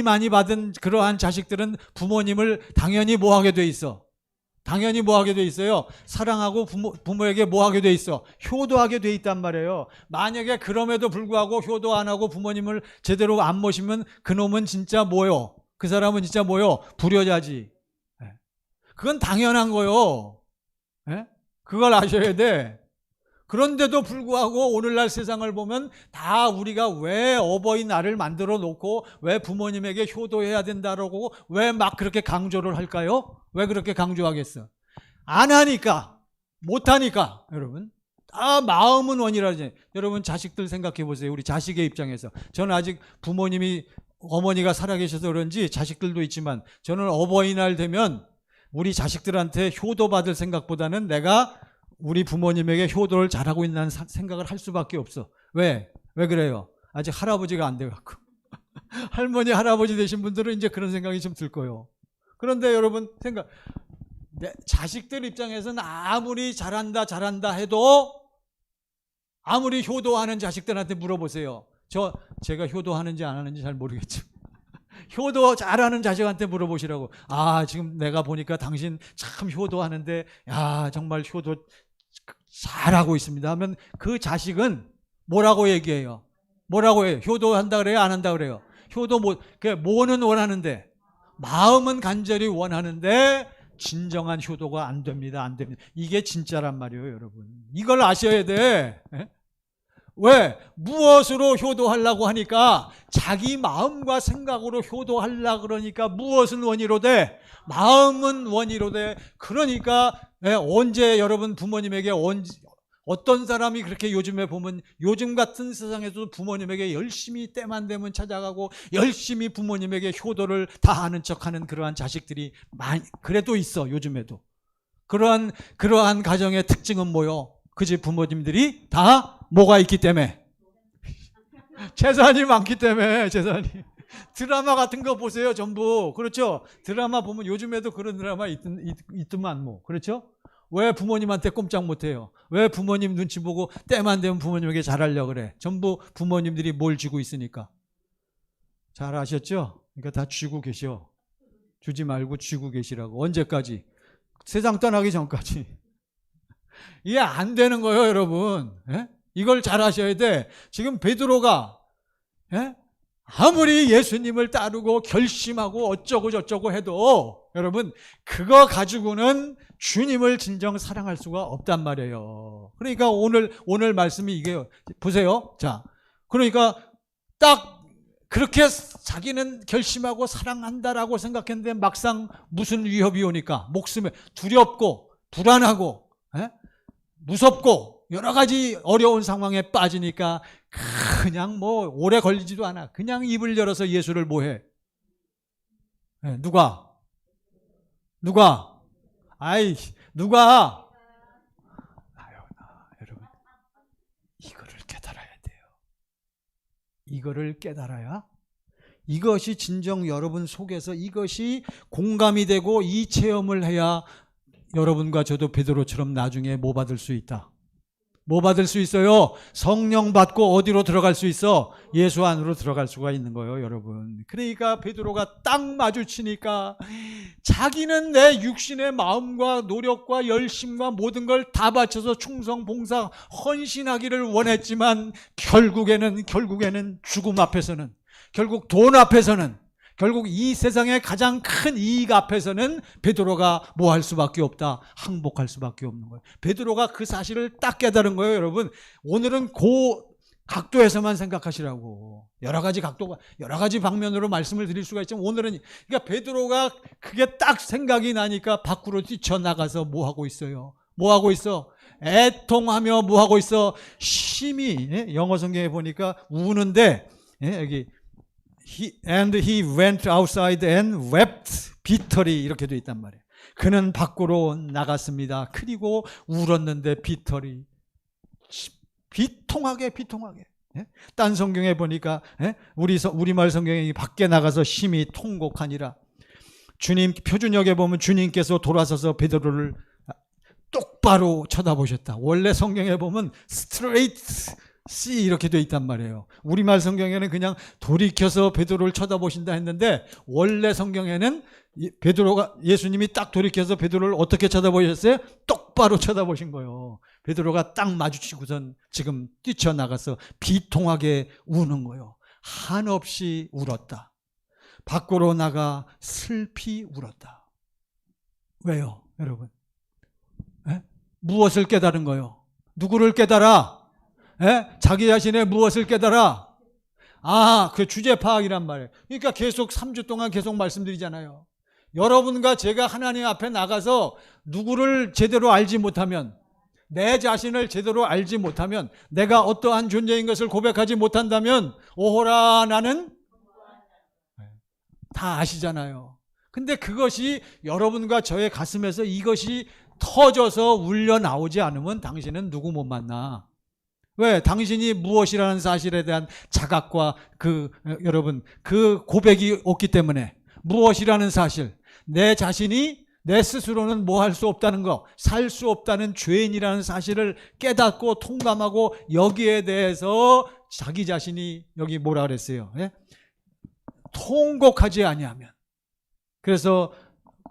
A: 많이 받은 그러한 자식들은 부모님을 당연히 뭐 하게 돼 있어? 당연히 뭐 하게 돼 있어요? 사랑하고 부모에게 뭐 하게 돼 있어? 효도하게 돼 있단 말이에요. 만약에 그럼에도 불구하고 효도 안 하고 부모님을 제대로 안 모시면 그놈은 진짜 뭐요? 그 사람은 진짜 뭐요? 불효자지. 그건 당연한 거요. 그걸 아셔야 돼. 그런데도 불구하고 오늘날 세상을 보면 다 우리가 왜 어버이날을 만들어 놓고 왜 부모님에게 효도해야 된다라고 왜 막 그렇게 강조를 할까요? 왜 그렇게 강조하겠어? 안 하니까, 못 하니까. 여러분, 다 마음은 원이라지. 여러분, 자식들 생각해 보세요. 우리 자식의 입장에서. 저는 아직 부모님이, 어머니가 살아계셔서 그런지 자식들도 있지만, 저는 어버이날 되면 우리 자식들한테 효도받을 생각보다는 내가 우리 부모님에게 효도를 잘하고 있다는 생각을 할 수밖에 없어. 왜 그래요? 아직 할아버지가 안 돼갖고. 할머니, 할아버지 되신 분들은 이제 그런 생각이 좀 들 거예요. 그런데 여러분, 자식들 입장에서는 아무리 잘한다 해도, 아무리 효도하는 자식들한테 물어보세요. 제가 효도하는지 안 하는지 잘 모르겠죠. 효도 잘하는 자식한테 물어보시라고. 아, 지금 내가 보니까 당신 참 효도하는데, 야, 정말 효도 잘하고 있습니다 하면 그 자식은 뭐라고 얘기해요? 뭐라고 해요? 효도한다 그래요? 안 한다 그래요? 효도 뭐는 원하는데, 마음은 간절히 원하는데 진정한 효도가 안 됩니다. 안 됩니다. 이게 진짜란 말이에요, 여러분. 이걸 아셔야 돼. 왜? 무엇으로 효도하려고 하니까, 자기 마음과 생각으로 효도하려고 그러니까 무엇은 원의로 돼? 마음은 원의로 돼. 그러니까 언제 여러분 부모님에게 어떤 사람이 그렇게 요즘에 보면, 요즘 같은 세상에서도 부모님에게 열심히 때만 되면 찾아가고 열심히 부모님에게 효도를 다 하는 척하는 그러한 자식들이 그래도 있어, 요즘에도. 그러한 가정의 특징은 뭐요? 그 집 부모님들이 다 뭐가 있기 때문에? 재산이 많기 때문에. 재산이. 드라마 같은 거 보세요, 전부. 그렇죠? 드라마 보면 요즘에도 그런 드라마 있더만 뭐. 그렇죠? 왜 부모님한테 꼼짝 못해요? 왜 부모님 눈치 보고 때만 되면 부모님에게 잘하려고 그래? 전부 부모님들이 뭘 쥐고 있으니까. 잘 아셨죠? 그러니까 다 쥐고 계셔. 주지 말고 쥐고 계시라고. 언제까지? 세상 떠나기 전까지. 이게 안 되는 거예요, 여러분. 이걸 잘 아셔야 돼. 지금 베드로가 아무리 예수님을 따르고 결심하고 어쩌고 저쩌고 해도, 여러분, 그거 가지고는 주님을 진정 사랑할 수가 없단 말이에요. 그러니까 오늘 말씀이 이게요. 보세요. 자, 그러니까 딱 그렇게 자기는 결심하고 사랑한다라고 생각했는데 막상 무슨 위협이 오니까 목숨에 두렵고 불안하고 무섭고 여러 가지 어려운 상황에 빠지니까 그냥 뭐 오래 걸리지도 않아. 그냥 입을 열어서 예수를 뭐해? 네, 누가? 아이, 누가? 여러분, 이거를 깨달아야 돼요. 이거를 깨달아야 이것이 진정 여러분 속에서 이것이 공감이 되고 이 체험을 해야 여러분과 저도 베드로처럼 나중에 뭐 받을 수 있다. 뭐 받을 수 있어요? 성령 받고 어디로 들어갈 수 있어? 예수 안으로 들어갈 수가 있는 거예요, 여러분. 그러니까 베드로가 딱 마주치니까 자기는 내 육신의 마음과 노력과 열심과 모든 걸 다 바쳐서 충성, 봉사, 헌신하기를 원했지만 결국에는 죽음 앞에서는, 결국 돈 앞에서는, 결국 이 세상의 가장 큰 이익 앞에서는 베드로가 뭐 할 수밖에 없다. 항복할 수밖에 없는 거예요. 베드로가 그 사실을 딱 깨달은 거예요, 여러분. 오늘은 그 각도에서만 생각하시라고. 여러 가지 각도가, 여러 가지 방면으로 말씀을 드릴 수가 있지만 오늘은, 그러니까 베드로가 그게 딱 생각이 나니까 밖으로 뛰쳐나가서 뭐 하고 있어요? 뭐 하고 있어? 애통하며 뭐 하고 있어? 심히, 영어 성경에 보니까 우는데, 여기 and he went outside and wept bitterly 이렇게 돼 있단 말이에요. 그는 밖으로 나갔습니다. 그리고 울었는데 bitterly, 비통하게. 딴 성경에 보니까 우리말 성경에 밖에 나가서 심히 통곡하니라. 주님 표준역에 보면 주님께서 돌아서서 베드로를 똑바로 쳐다보셨다. 원래 성경에 보면 straight C 이렇게 돼 있단 말이에요. 우리말 성경에는 그냥 돌이켜서 베드로를 쳐다보신다 했는데 원래 성경에는 베드로가, 예수님이 딱 돌이켜서 베드로를 어떻게 쳐다보셨어요? 똑바로 쳐다보신 거예요. 베드로가 딱 마주치고선 지금 뛰쳐나가서 비통하게 우는 거예요. 한없이 울었다. 밖으로 나가 슬피 울었다. 왜요, 여러분? 무엇을 깨달은 거예요? 누구를 깨달아? 자기 자신의 무엇을 깨달아? 그 주제 파악이란 말이에요. 그러니까 계속 3주 동안 계속 말씀드리잖아요. 여러분과 제가 하나님 앞에 나가서 누구를 제대로 알지 못하면, 내 자신을 제대로 알지 못하면, 내가 어떠한 존재인 것을 고백하지 못한다면 오호라 나는 다 아시잖아요. 근데 그것이 여러분과 저의 가슴에서 이것이 터져서 울려 나오지 않으면 당신은 누구 못 만나. 왜? 당신이 무엇이라는 사실에 대한 자각과 여러분, 그 고백이 없기 때문에, 무엇이라는 사실, 내 자신이 내 스스로는 뭐 할 수 없다는 거, 살 수 없다는 죄인이라는 사실을 깨닫고 통감하고 여기에 대해서 자기 자신이 여기 뭐라 그랬어요? 통곡하지 아니하면. 그래서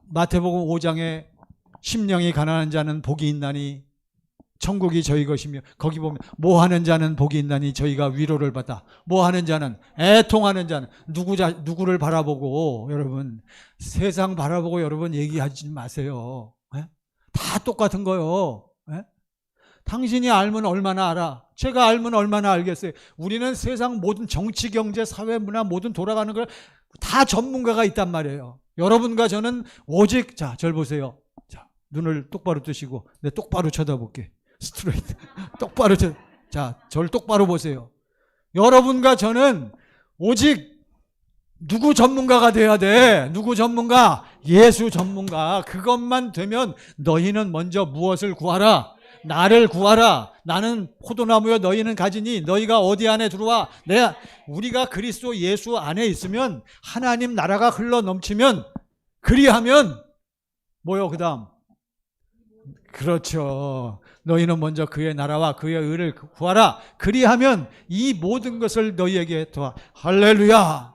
A: 마태복음 5장에 심령이 가난한 자는 복이 있나니 천국이 저희 것이며, 거기 보면 뭐 하는 자는 복이 있나니 저희가 위로를 받아. 뭐 하는 자는, 애통하는 자는, 누구를 바라보고, 여러분 세상 바라보고 여러분 얘기하지 마세요. 다 똑같은 거요. 당신이 알면 얼마나 알아? 제가 알면 얼마나 알겠어요? 우리는 세상 모든 정치, 경제, 사회, 문화 모든 돌아가는 걸 다 전문가가 있단 말이에요. 여러분과 저는 오직, 자, 절 보세요. 자, 눈을 똑바로 뜨시고 내 똑바로 쳐다볼게. 스트레이트. 똑바로 자, 절 똑바로 보세요. 여러분과 저는 오직 누구 전문가가 돼야 돼? 누구 전문가? 예수 전문가. 그것만 되면 너희는 먼저 무엇을 구하라? 나를 구하라. 나는 포도나무여 너희는 가지니 너희가 어디 안에 들어와? 우리가 그리스도 예수 안에 있으면, 하나님 나라가 흘러 넘치면, 그리하면 뭐요? 그 다음, 그렇죠. 너희는 먼저 그의 나라와 그의 의를 구하라. 그리하면 이 모든 것을 너희에게 더하. 할렐루야.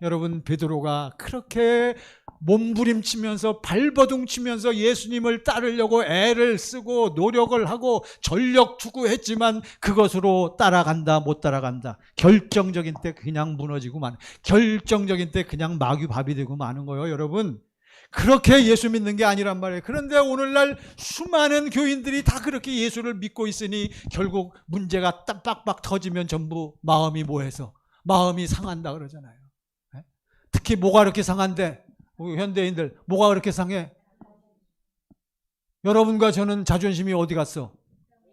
A: 여러분, 베드로가 그렇게 몸부림치면서 발버둥 치면서 예수님을 따르려고 애를 쓰고 노력을 하고 전력 투구했지만 그것으로 따라간다 못 따라간다. 결정적인 때 그냥 무너지고 마는, 결정적인 때 그냥 마귀밥이 되고 마는 거예요, 여러분. 그렇게 예수 믿는 게 아니란 말이에요. 그런데 오늘날 수많은 교인들이 다 그렇게 예수를 믿고 있으니 결국 문제가 딱 빡빡 터지면 전부 마음이 뭐해서 마음이 상한다 그러잖아요. 특히 뭐가 그렇게 상한데? 우리 현대인들 뭐가 그렇게 상해? 여러분과 저는 자존심이 어디 갔어?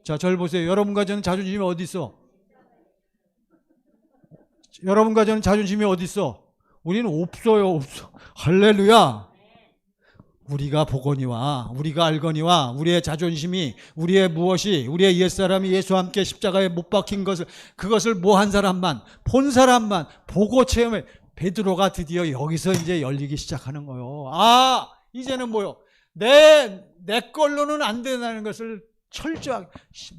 A: 자, 저를 보세요. 여러분과 저는 자존심이 어디 있어? 여러분과 저는 자존심이 어디 있어? 우리는 없어요, 없어. 할렐루야. 우리가 보거니와 우리가 알거니와 우리의 자존심이, 우리의 무엇이, 우리의 옛사람이 예수와 함께 십자가에 못 박힌 것을, 그것을 뭐 한 사람만, 본 사람만 보고 체험해. 베드로가 드디어 여기서 이제 열리기 시작하는 거예요. 아, 이제는 뭐요? 내 걸로는 안 된다는 것을 철저하게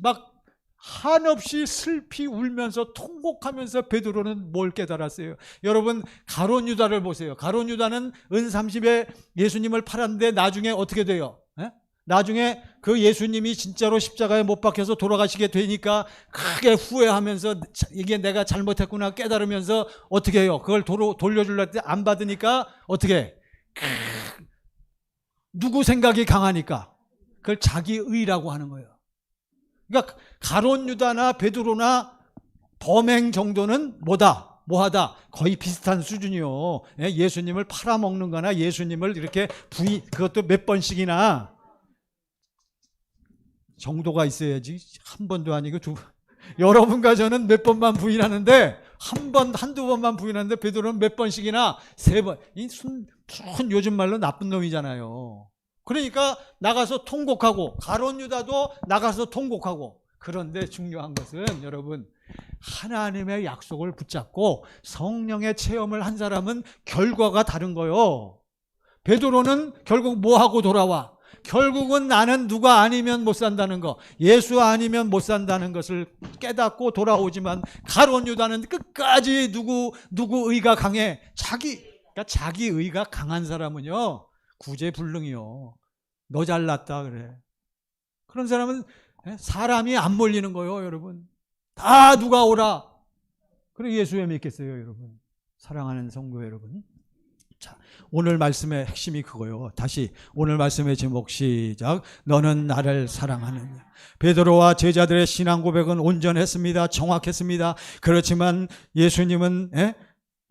A: 막 한없이 슬피 울면서 통곡하면서 베드로는 뭘 깨달았어요? 여러분, 가룟 유다를 보세요. 가룟 유다는 은 30에 예수님을 팔았는데 나중에 어떻게 돼요? 에? 나중에 그 예수님이 진짜로 십자가에 못 박혀서 돌아가시게 되니까 크게 후회하면서 이게 내가 잘못했구나 깨달으면서 어떻게 해요? 그걸 돌려주려고 때 안 받으니까 어떻게 해? 누구 생각이 강하니까 그걸 자기의라고 하는 거예요. 그러니까 가룟 유다나 베드로나 범행 정도는 뭐하다 거의 비슷한 수준이요. 예수님을 팔아먹는 거나 예수님을 이렇게 그것도 몇 번씩이나 정도가 있어야지. 한 번도 아니고 두 번. 여러분과 저는 몇 번만 부인하는데, 한두 번만 부인하는데 베드로는 몇 번씩이나, 세 번. 이 요즘 말로 나쁜 놈이잖아요. 그러니까 나가서 통곡하고, 가룟 유다도 나가서 통곡하고. 그런데 중요한 것은 여러분, 하나님의 약속을 붙잡고 성령의 체험을 한 사람은 결과가 다른 거요. 베드로는 결국 뭐하고 돌아와? 결국은 나는 누가 아니면 못 산다는 거, 예수 아니면 못 산다는 것을 깨닫고 돌아오지만, 가룟 유다는 끝까지 누구 의가 강해? 그러니까 자기 의가 강한 사람은요, 구제불능이요. 너 잘났다 그래. 그런 사람은 사람이 안 몰리는 거예요, 여러분. 다 누가 오라. 그래 예수에 믿겠어요, 여러분. 사랑하는 성도 여러분. 자, 오늘 말씀의 핵심이 그거요. 다시 오늘 말씀의 제목 시작. 너는 나를 사랑하느냐. 베드로와 제자들의 신앙 고백은 온전했습니다. 정확했습니다. 그렇지만 예수님은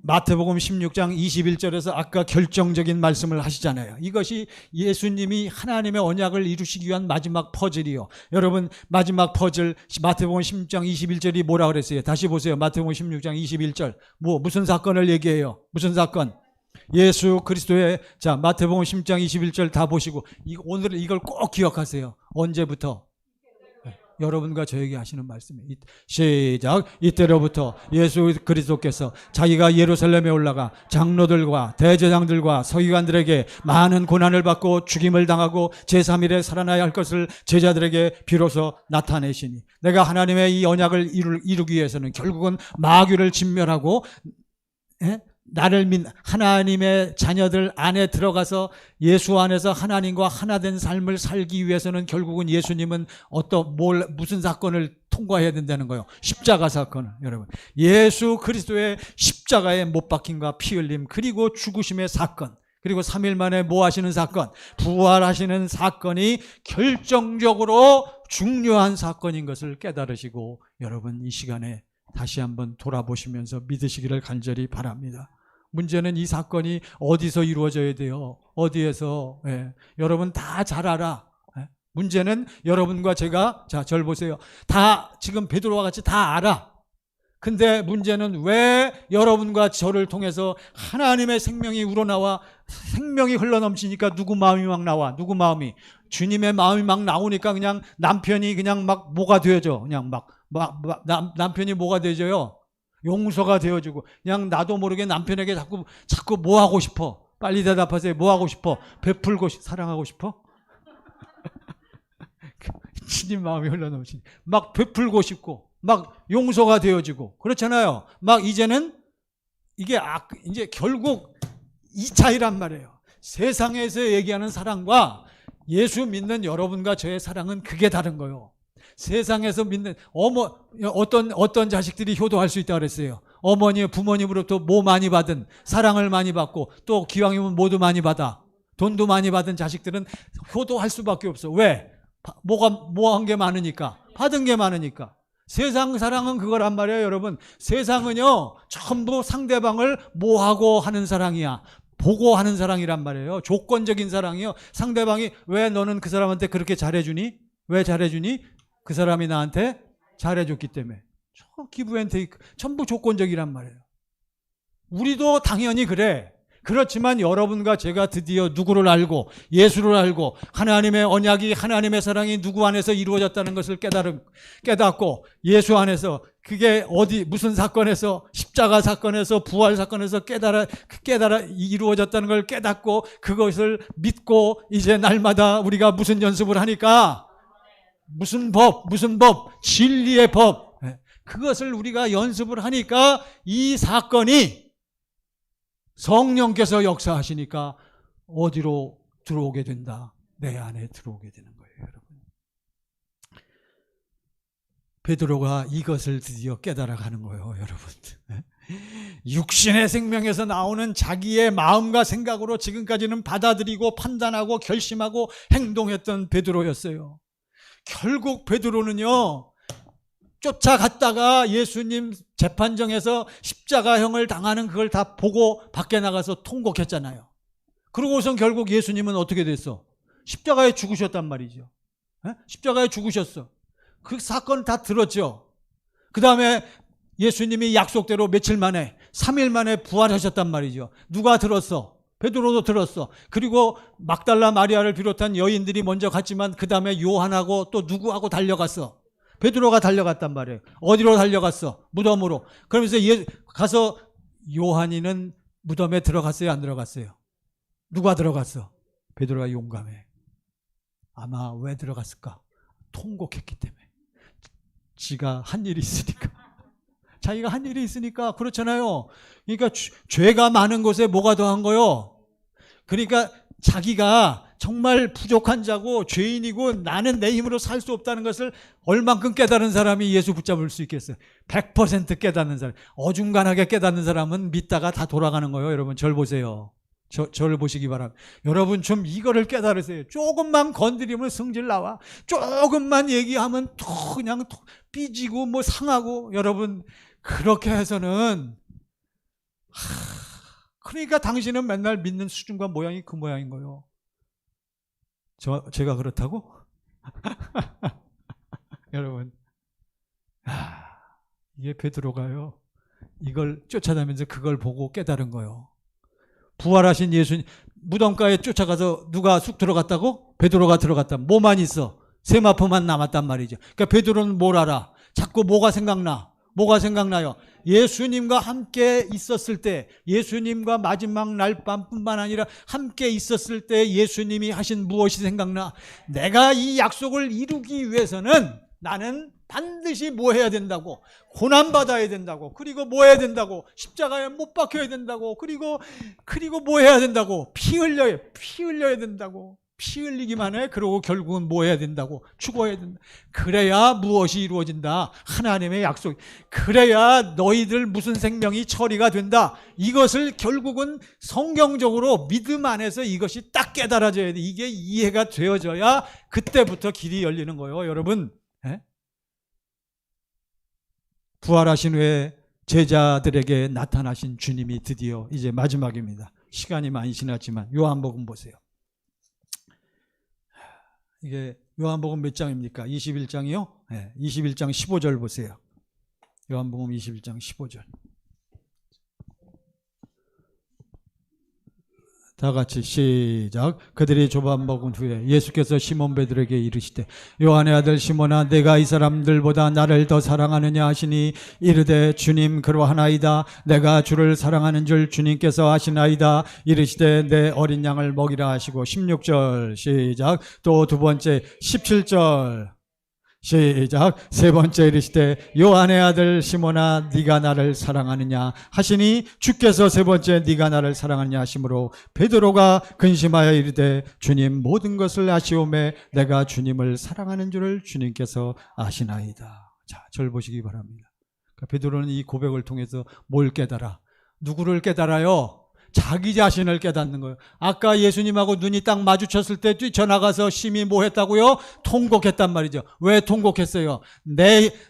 A: 마태복음 16장 21절에서 아까 결정적인 말씀을 하시잖아요. 이것이 예수님이 하나님의 언약을 이루시기 위한 마지막 퍼즐이요. 여러분, 마지막 퍼즐 마태복음 16장 21절이 뭐라 그랬어요? 다시 보세요. 마태복음 16장 21절. 무슨 사건을 얘기해요? 무슨 사건? 예수 그리스도의, 자, 마태복음 16장 21절 다 보시고 오늘 이걸 꼭 기억하세요. 언제부터? 여러분과 저에게 하시는 말씀이에요. 시작. 이때로부터 예수 그리스도께서 자기가 예루살렘에 올라가 장로들과 대제장들과 서기관들에게 많은 고난을 받고 죽임을 당하고 제3일에 살아나야 할 것을 제자들에게 비로소 나타내시니, 내가 하나님의 이 언약을 이루기 위해서는 결국은 마귀를 진멸하고 나를 믿는 하나님의 자녀들 안에 들어가서 예수 안에서 하나님과 하나 된 삶을 살기 위해서는 결국은 예수님은 무슨 사건을 통과해야 된다는 거예요. 십자가 사건을. 여러분, 예수 그리스도의 십자가에 못 박힘과 피 흘림, 그리고 죽으심의 사건, 그리고 3일 만에 뭐 하시는 사건, 부활하시는 사건이 결정적으로 중요한 사건인 것을 깨달으시고, 여러분 이 시간에 다시 한번 돌아보시면서 믿으시기를 간절히 바랍니다. 문제는 이 사건이 어디서 이루어져야 돼요? 어디에서? 여러분 다 잘 알아. 문제는 여러분과 제가, 자, 절 보세요. 다 지금 베드로와 같이 다 알아. 근데 문제는 왜 여러분과 저를 통해서 하나님의 생명이 우러나와, 생명이 흘러넘치니까 누구 마음이 막 나와? 누구 마음이? 주님의 마음이 막 나오니까 그냥 남편이 그냥 막 뭐가 되어져. 그냥 남편이 뭐가 되어져요? 용서가 되어주고, 그냥 나도 모르게 남편에게 자꾸 뭐 하고 싶어? 빨리 대답하세요. 뭐 하고 싶어? 베풀고 사랑하고 싶어? 주님 마음이 흘러넘치니 막 베풀고 싶고, 막 용서가 되어지고, 그렇잖아요. 막 이제는 이게 이제 결국 이 차이란 말이에요. 세상에서 얘기하는 사랑과 예수 믿는 여러분과 저의 사랑은 그게 다른 거예요. 세상에서 믿는 어떤 자식들이 효도할 수 있다고 그랬어요. 부모님으로부터 뭐 많이 받은, 사랑을 많이 받고, 또 기왕이면 뭐도 많이 받아, 돈도 많이 받은 자식들은 효도할 수밖에 없어. 왜? 뭐 한 게 많으니까, 받은 게 많으니까. 세상 사랑은 그거란 말이에요, 여러분. 세상은요, 전부 상대방을 뭐하고 하는 사랑이야. 보고 하는 사랑이란 말이에요. 조건적인 사랑이요. 상대방이 왜 너는 그 사람한테 그렇게 잘해주니? 왜 잘해주니? 그 사람이 나한테 잘해줬기 때문에. 기브 앤 테이크 전부 조건적이란 말이에요. 우리도 당연히 그래. 그렇지만 여러분과 제가 드디어 누구를 알고 예수를 알고 하나님의 언약이, 하나님의 사랑이 누구 안에서 이루어졌다는 것을 깨닫고 예수 안에서, 그게 어디 무슨 사건에서, 십자가 사건에서, 부활 사건에서 깨달아 이루어졌다는 걸 깨닫고 그것을 믿고 이제 날마다 우리가 무슨 연습을 하니까, 무슨 법, 진리의 법, 그것을 우리가 연습을 하니까 이 사건이 성령께서 역사하시니까 어디로 들어오게 된다? 내 안에 들어오게 되는 거예요, 여러분. 베드로가 이것을 드디어 깨달아가는 거예요, 여러분. 육신의 생명에서 나오는 자기의 마음과 생각으로 지금까지는 받아들이고 판단하고 결심하고 행동했던 베드로였어요. 결국 베드로는요, 쫓아갔다가 예수님 재판정에서 십자가형을 당하는 그걸 다 보고 밖에 나가서 통곡했잖아요. 그러고선 결국 예수님은 어떻게 됐어? 십자가에 죽으셨단 말이죠. 십자가에 죽으셨어. 그 사건 다 들었죠. 그 다음에 예수님이 약속대로 며칠 만에, 3일 만에 부활하셨단 말이죠. 누가 들었어? 베드로도 들었어. 그리고 막달라 마리아를 비롯한 여인들이 먼저 갔지만 그 다음에 요한하고 또 누구하고 달려갔어? 베드로가 달려갔단 말이에요. 어디로 달려갔어? 무덤으로. 그러면서 가서 요한이는 무덤에 들어갔어요? 안 들어갔어요? 누가 들어갔어? 베드로가 용감해. 아마 왜 들어갔을까? 통곡했기 때문에. 지가 한 일이 있으니까. 자기가 한 일이 있으니까. 그렇잖아요. 그러니까 죄가 많은 곳에 뭐가 더한 거요? 그러니까 자기가 정말 부족한 자고 죄인이고 나는 내 힘으로 살 수 없다는 것을 얼만큼 깨달은 사람이 예수 붙잡을 수 있겠어요? 100% 깨닫는 사람. 어중간하게 깨닫는 사람은 믿다가 다 돌아가는 거예요. 여러분, 절 보세요. 저를 보시기 바랍니다. 여러분 좀 이거를 깨달으세요. 조금만 건드리면 성질 나와. 조금만 얘기하면 또 그냥 삐지고 뭐 상하고. 여러분, 그렇게 해서는 그러니까 당신은 맨날 믿는 수준과 모양이 그 모양인 거예요. 제가 그렇다고? 여러분, 이게 베드로가요, 이걸 쫓아다니면서 그걸 보고 깨달은 거예요. 부활하신 예수님, 무덤가에 쫓아가서 누가 쑥 들어갔다고? 베드로가 들어갔다. 뭐만 있어? 세마포만 남았단 말이죠. 그러니까 베드로는 뭘 알아? 자꾸 뭐가 생각나? 뭐가 생각나요? 예수님과 함께 있었을 때, 예수님과 마지막 날 밤뿐만 아니라 함께 있었을 때 예수님이 하신 무엇이 생각나? 내가 이 약속을 이루기 위해서는 나는 반드시 뭐 해야 된다고? 고난받아야 된다고. 그리고 뭐 해야 된다고? 십자가에 못 박혀야 된다고. 그리고 뭐 해야 된다고? 피 흘려야 된다고. 피 흘리기만 해. 그러고 결국은 뭐 해야 된다고? 죽어야 된다. 그래야 무엇이 이루어진다? 하나님의 약속. 그래야 너희들 무슨 생명이 처리가 된다. 이것을 결국은 성경적으로 믿음 안에서 이것이 딱 깨달아져야 돼. 이게 이해가 되어져야 그때부터 길이 열리는 거예요, 여러분. 부활하신 후에 제자들에게 나타나신 주님이 드디어 이제 마지막입니다. 시간이 많이 지났지만 요한복음 보세요. 이게 요한복음 몇 장입니까? 21장이요? 네, 21장 15절 보세요. 요한복음 21장 15절. 다 같이 시작. 그들이 조반 먹은 후에 예수께서 시몬 베드로에게 이르시되 요한의 아들 시몬아, 내가 이 사람들보다 나를 더 사랑하느냐 하시니 이르되 주님 그러하나이다. 내가 주를 사랑하는 줄 주님께서 아시나이다. 이르시되 내 어린 양을 먹이라 하시고. 16절 시작. 또 두 번째 17절 시작. 세 번째 이르시되 요한의 아들 시몬아, 네가 나를 사랑하느냐 하시니 주께서 세 번째 네가 나를 사랑하느냐 하심으로 베드로가 근심하여 이르되 주님 모든 것을 아시오매 내가 주님을 사랑하는 줄을 주님께서 아시나이다. 자, 절 보시기 바랍니다. 그러니까 베드로는 이 고백을 통해서 뭘 깨달아? 누구를 깨달아요? 자기 자신을 깨닫는 거예요. 아까 예수님하고 눈이 딱 마주쳤을 때 뛰쳐나가서 심히 뭐 했다고요? 통곡했단 말이죠. 왜 통곡했어요?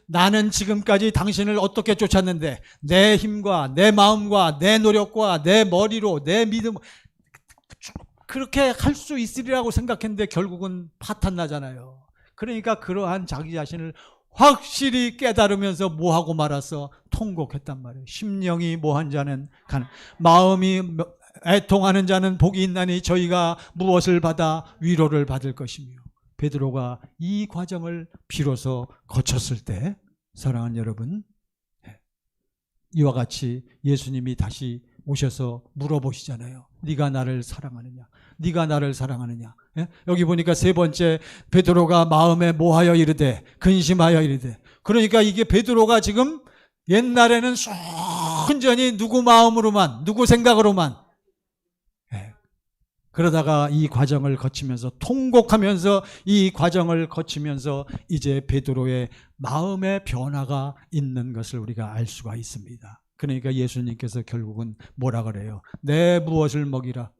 A: 나는 지금까지 당신을 어떻게 쫓았는데 내 힘과 내 마음과 내 노력과 내 머리로 내 믿음 그렇게 할 수 있으리라고 생각했는데 결국은 파탄나잖아요. 그러니까 그러한 자기 자신을 확실히 깨달으면서 뭐하고 말았어? 통곡했단 말이에요. 심령이 뭐한 자는 마음이 애통하는 자는 복이 있나니 저희가 무엇을 받아 위로를 받을 것이며. 베드로가 이 과정을 비로소 거쳤을 때 사랑하는 여러분, 이와 같이 예수님이 다시 오셔서 물어보시잖아요. 네가 나를 사랑하느냐? 네가 나를 사랑하느냐? 여기 보니까 세 번째, 베드로가 마음에 뭐하여 이르되 근심하여 이르되. 그러니까 이게 베드로가 지금 옛날에는 순전히 누구 마음으로만, 누구 생각으로만, 그러다가 이 과정을 거치면서 통곡하면서 이 과정을 거치면서 이제 베드로의 마음의 변화가 있는 것을 우리가 알 수가 있습니다. 그러니까 예수님께서 결국은 뭐라 그래요? 내 무엇을 먹이라.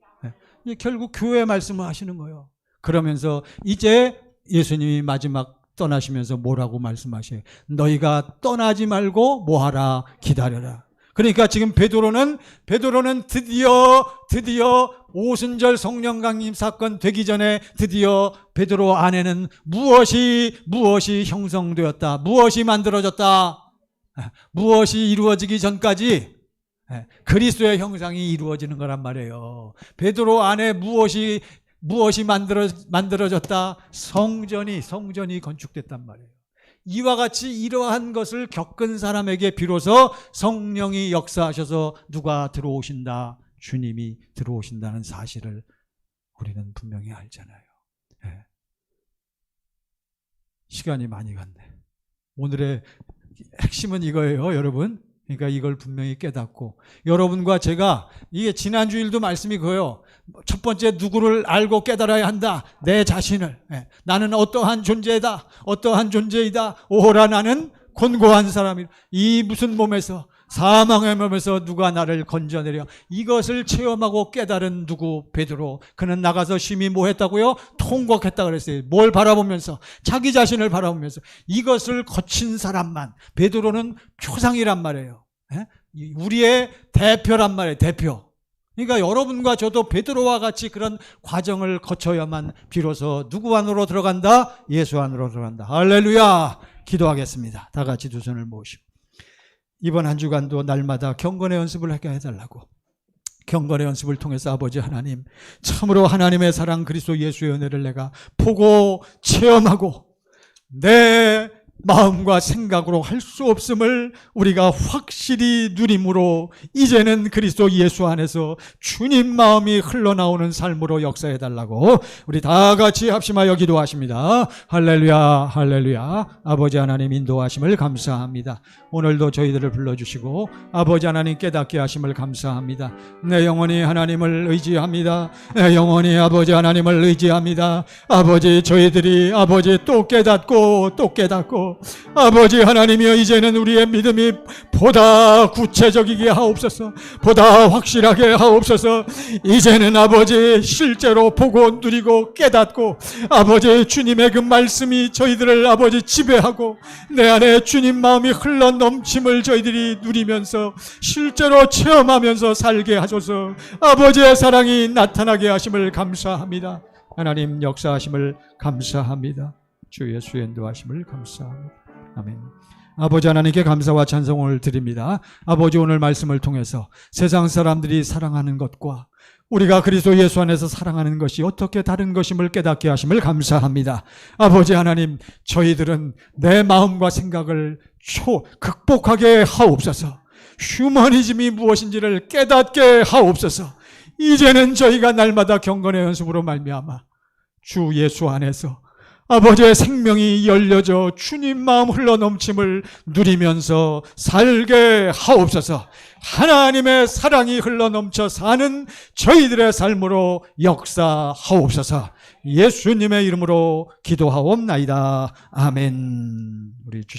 A: 결국 교회 말씀을 하시는 거예요. 그러면서 이제 예수님이 마지막 떠나시면서 뭐라고 말씀하셔요? 너희가 떠나지 말고 뭐하라? 기다려라. 그러니까 지금 베드로는 드디어 오순절 성령 강림 사건 되기 전에 드디어 베드로 안에는 무엇이 형성되었다. 무엇이 만들어졌다. 무엇이 이루어지기 전까지 그리스도의 형상이 이루어지는 거란 말이에요. 베드로 안에 무엇이 만들어졌다. 성전이 건축됐단 말이에요. 이와 같이 이러한 것을 겪은 사람에게 비로소 성령이 역사하셔서 누가 들어오신다? 주님이 들어오신다는 사실을 우리는 분명히 알잖아요. 시간이 많이 갔네. 오늘의 핵심은 이거예요, 여러분. 그러니까 이걸 분명히 깨닫고, 여러분과 제가, 이게 지난주일도 말씀이 그거예요. 첫 번째, 누구를 알고 깨달아야 한다. 내 자신을. 나는 어떠한 존재다. 어떠한 존재이다. 오호라 나는 곤고한 사람이다. 이 무슨 몸에서, 사망의 몸에서 누가 나를 건져내려. 이것을 체험하고 깨달은 누구? 베드로. 그는 나가서 심히 뭐 했다고요? 통곡했다 그랬어요. 뭘 바라보면서? 자기 자신을 바라보면서. 이것을 거친 사람만. 베드로는 표상이란 말이에요. 우리의 대표란 말이에요. 대표. 그러니까 여러분과 저도 베드로와 같이 그런 과정을 거쳐야만 비로소 누구 안으로 들어간다? 예수 안으로 들어간다. 할렐루야. 기도하겠습니다. 다 같이 두 손을 모으시고. 이번 한 주간도 날마다 경건의 연습을 하게 해달라고. 경건의 연습을 통해서 아버지 하나님, 참으로 하나님의 사랑 그리스도 예수의 은혜를 내가 보고 체험하고 내 마음과 생각으로 할 수 없음을 우리가 확실히 누림으로 이제는 그리스도 예수 안에서 주님 마음이 흘러나오는 삶으로 역사해달라고 우리 다 같이 합심하여 기도하십니다. 할렐루야, 할렐루야. 아버지 하나님 인도하심을 감사합니다. 오늘도 저희들을 불러주시고 아버지 하나님 깨닫게 하심을 감사합니다. 내 영혼이 하나님을 의지합니다. 내 영혼이 아버지 하나님을 의지합니다. 아버지, 저희들이 아버지 또 깨닫고 아버지 하나님이여, 이제는 우리의 믿음이 보다 구체적이게 하옵소서. 보다 확실하게 하옵소서. 이제는 아버지 실제로 보고 누리고 깨닫고 아버지 주님의 그 말씀이 저희들을 아버지 지배하고 내 안에 주님 마음이 흘러 넘침을 저희들이 누리면서 실제로 체험하면서 살게 하소서. 아버지의 사랑이 나타나게 하심을 감사합니다. 하나님 역사하심을 감사합니다. 주 예수의 인도하심을 감사합니다. 아멘. 아버지 하나님께 감사와 찬송을 드립니다. 아버지, 오늘 말씀을 통해서 세상 사람들이 사랑하는 것과 우리가 그리스도 예수 안에서 사랑하는 것이 어떻게 다른 것임을 깨닫게 하심을 감사합니다. 아버지 하나님, 저희들은 내 마음과 생각을 극복하게 하옵소서. 휴머니즘이 무엇인지를 깨닫게 하옵소서. 이제는 저희가 날마다 경건의 연습으로 말미암아 주 예수 안에서 아버지의 생명이 열려져 주님 마음 흘러넘침을 누리면서 살게 하옵소서. 하나님의 사랑이 흘러넘쳐 사는 저희들의 삶으로 역사하옵소서. 예수님의 이름으로 기도하옵나이다. 아멘. 우리 주신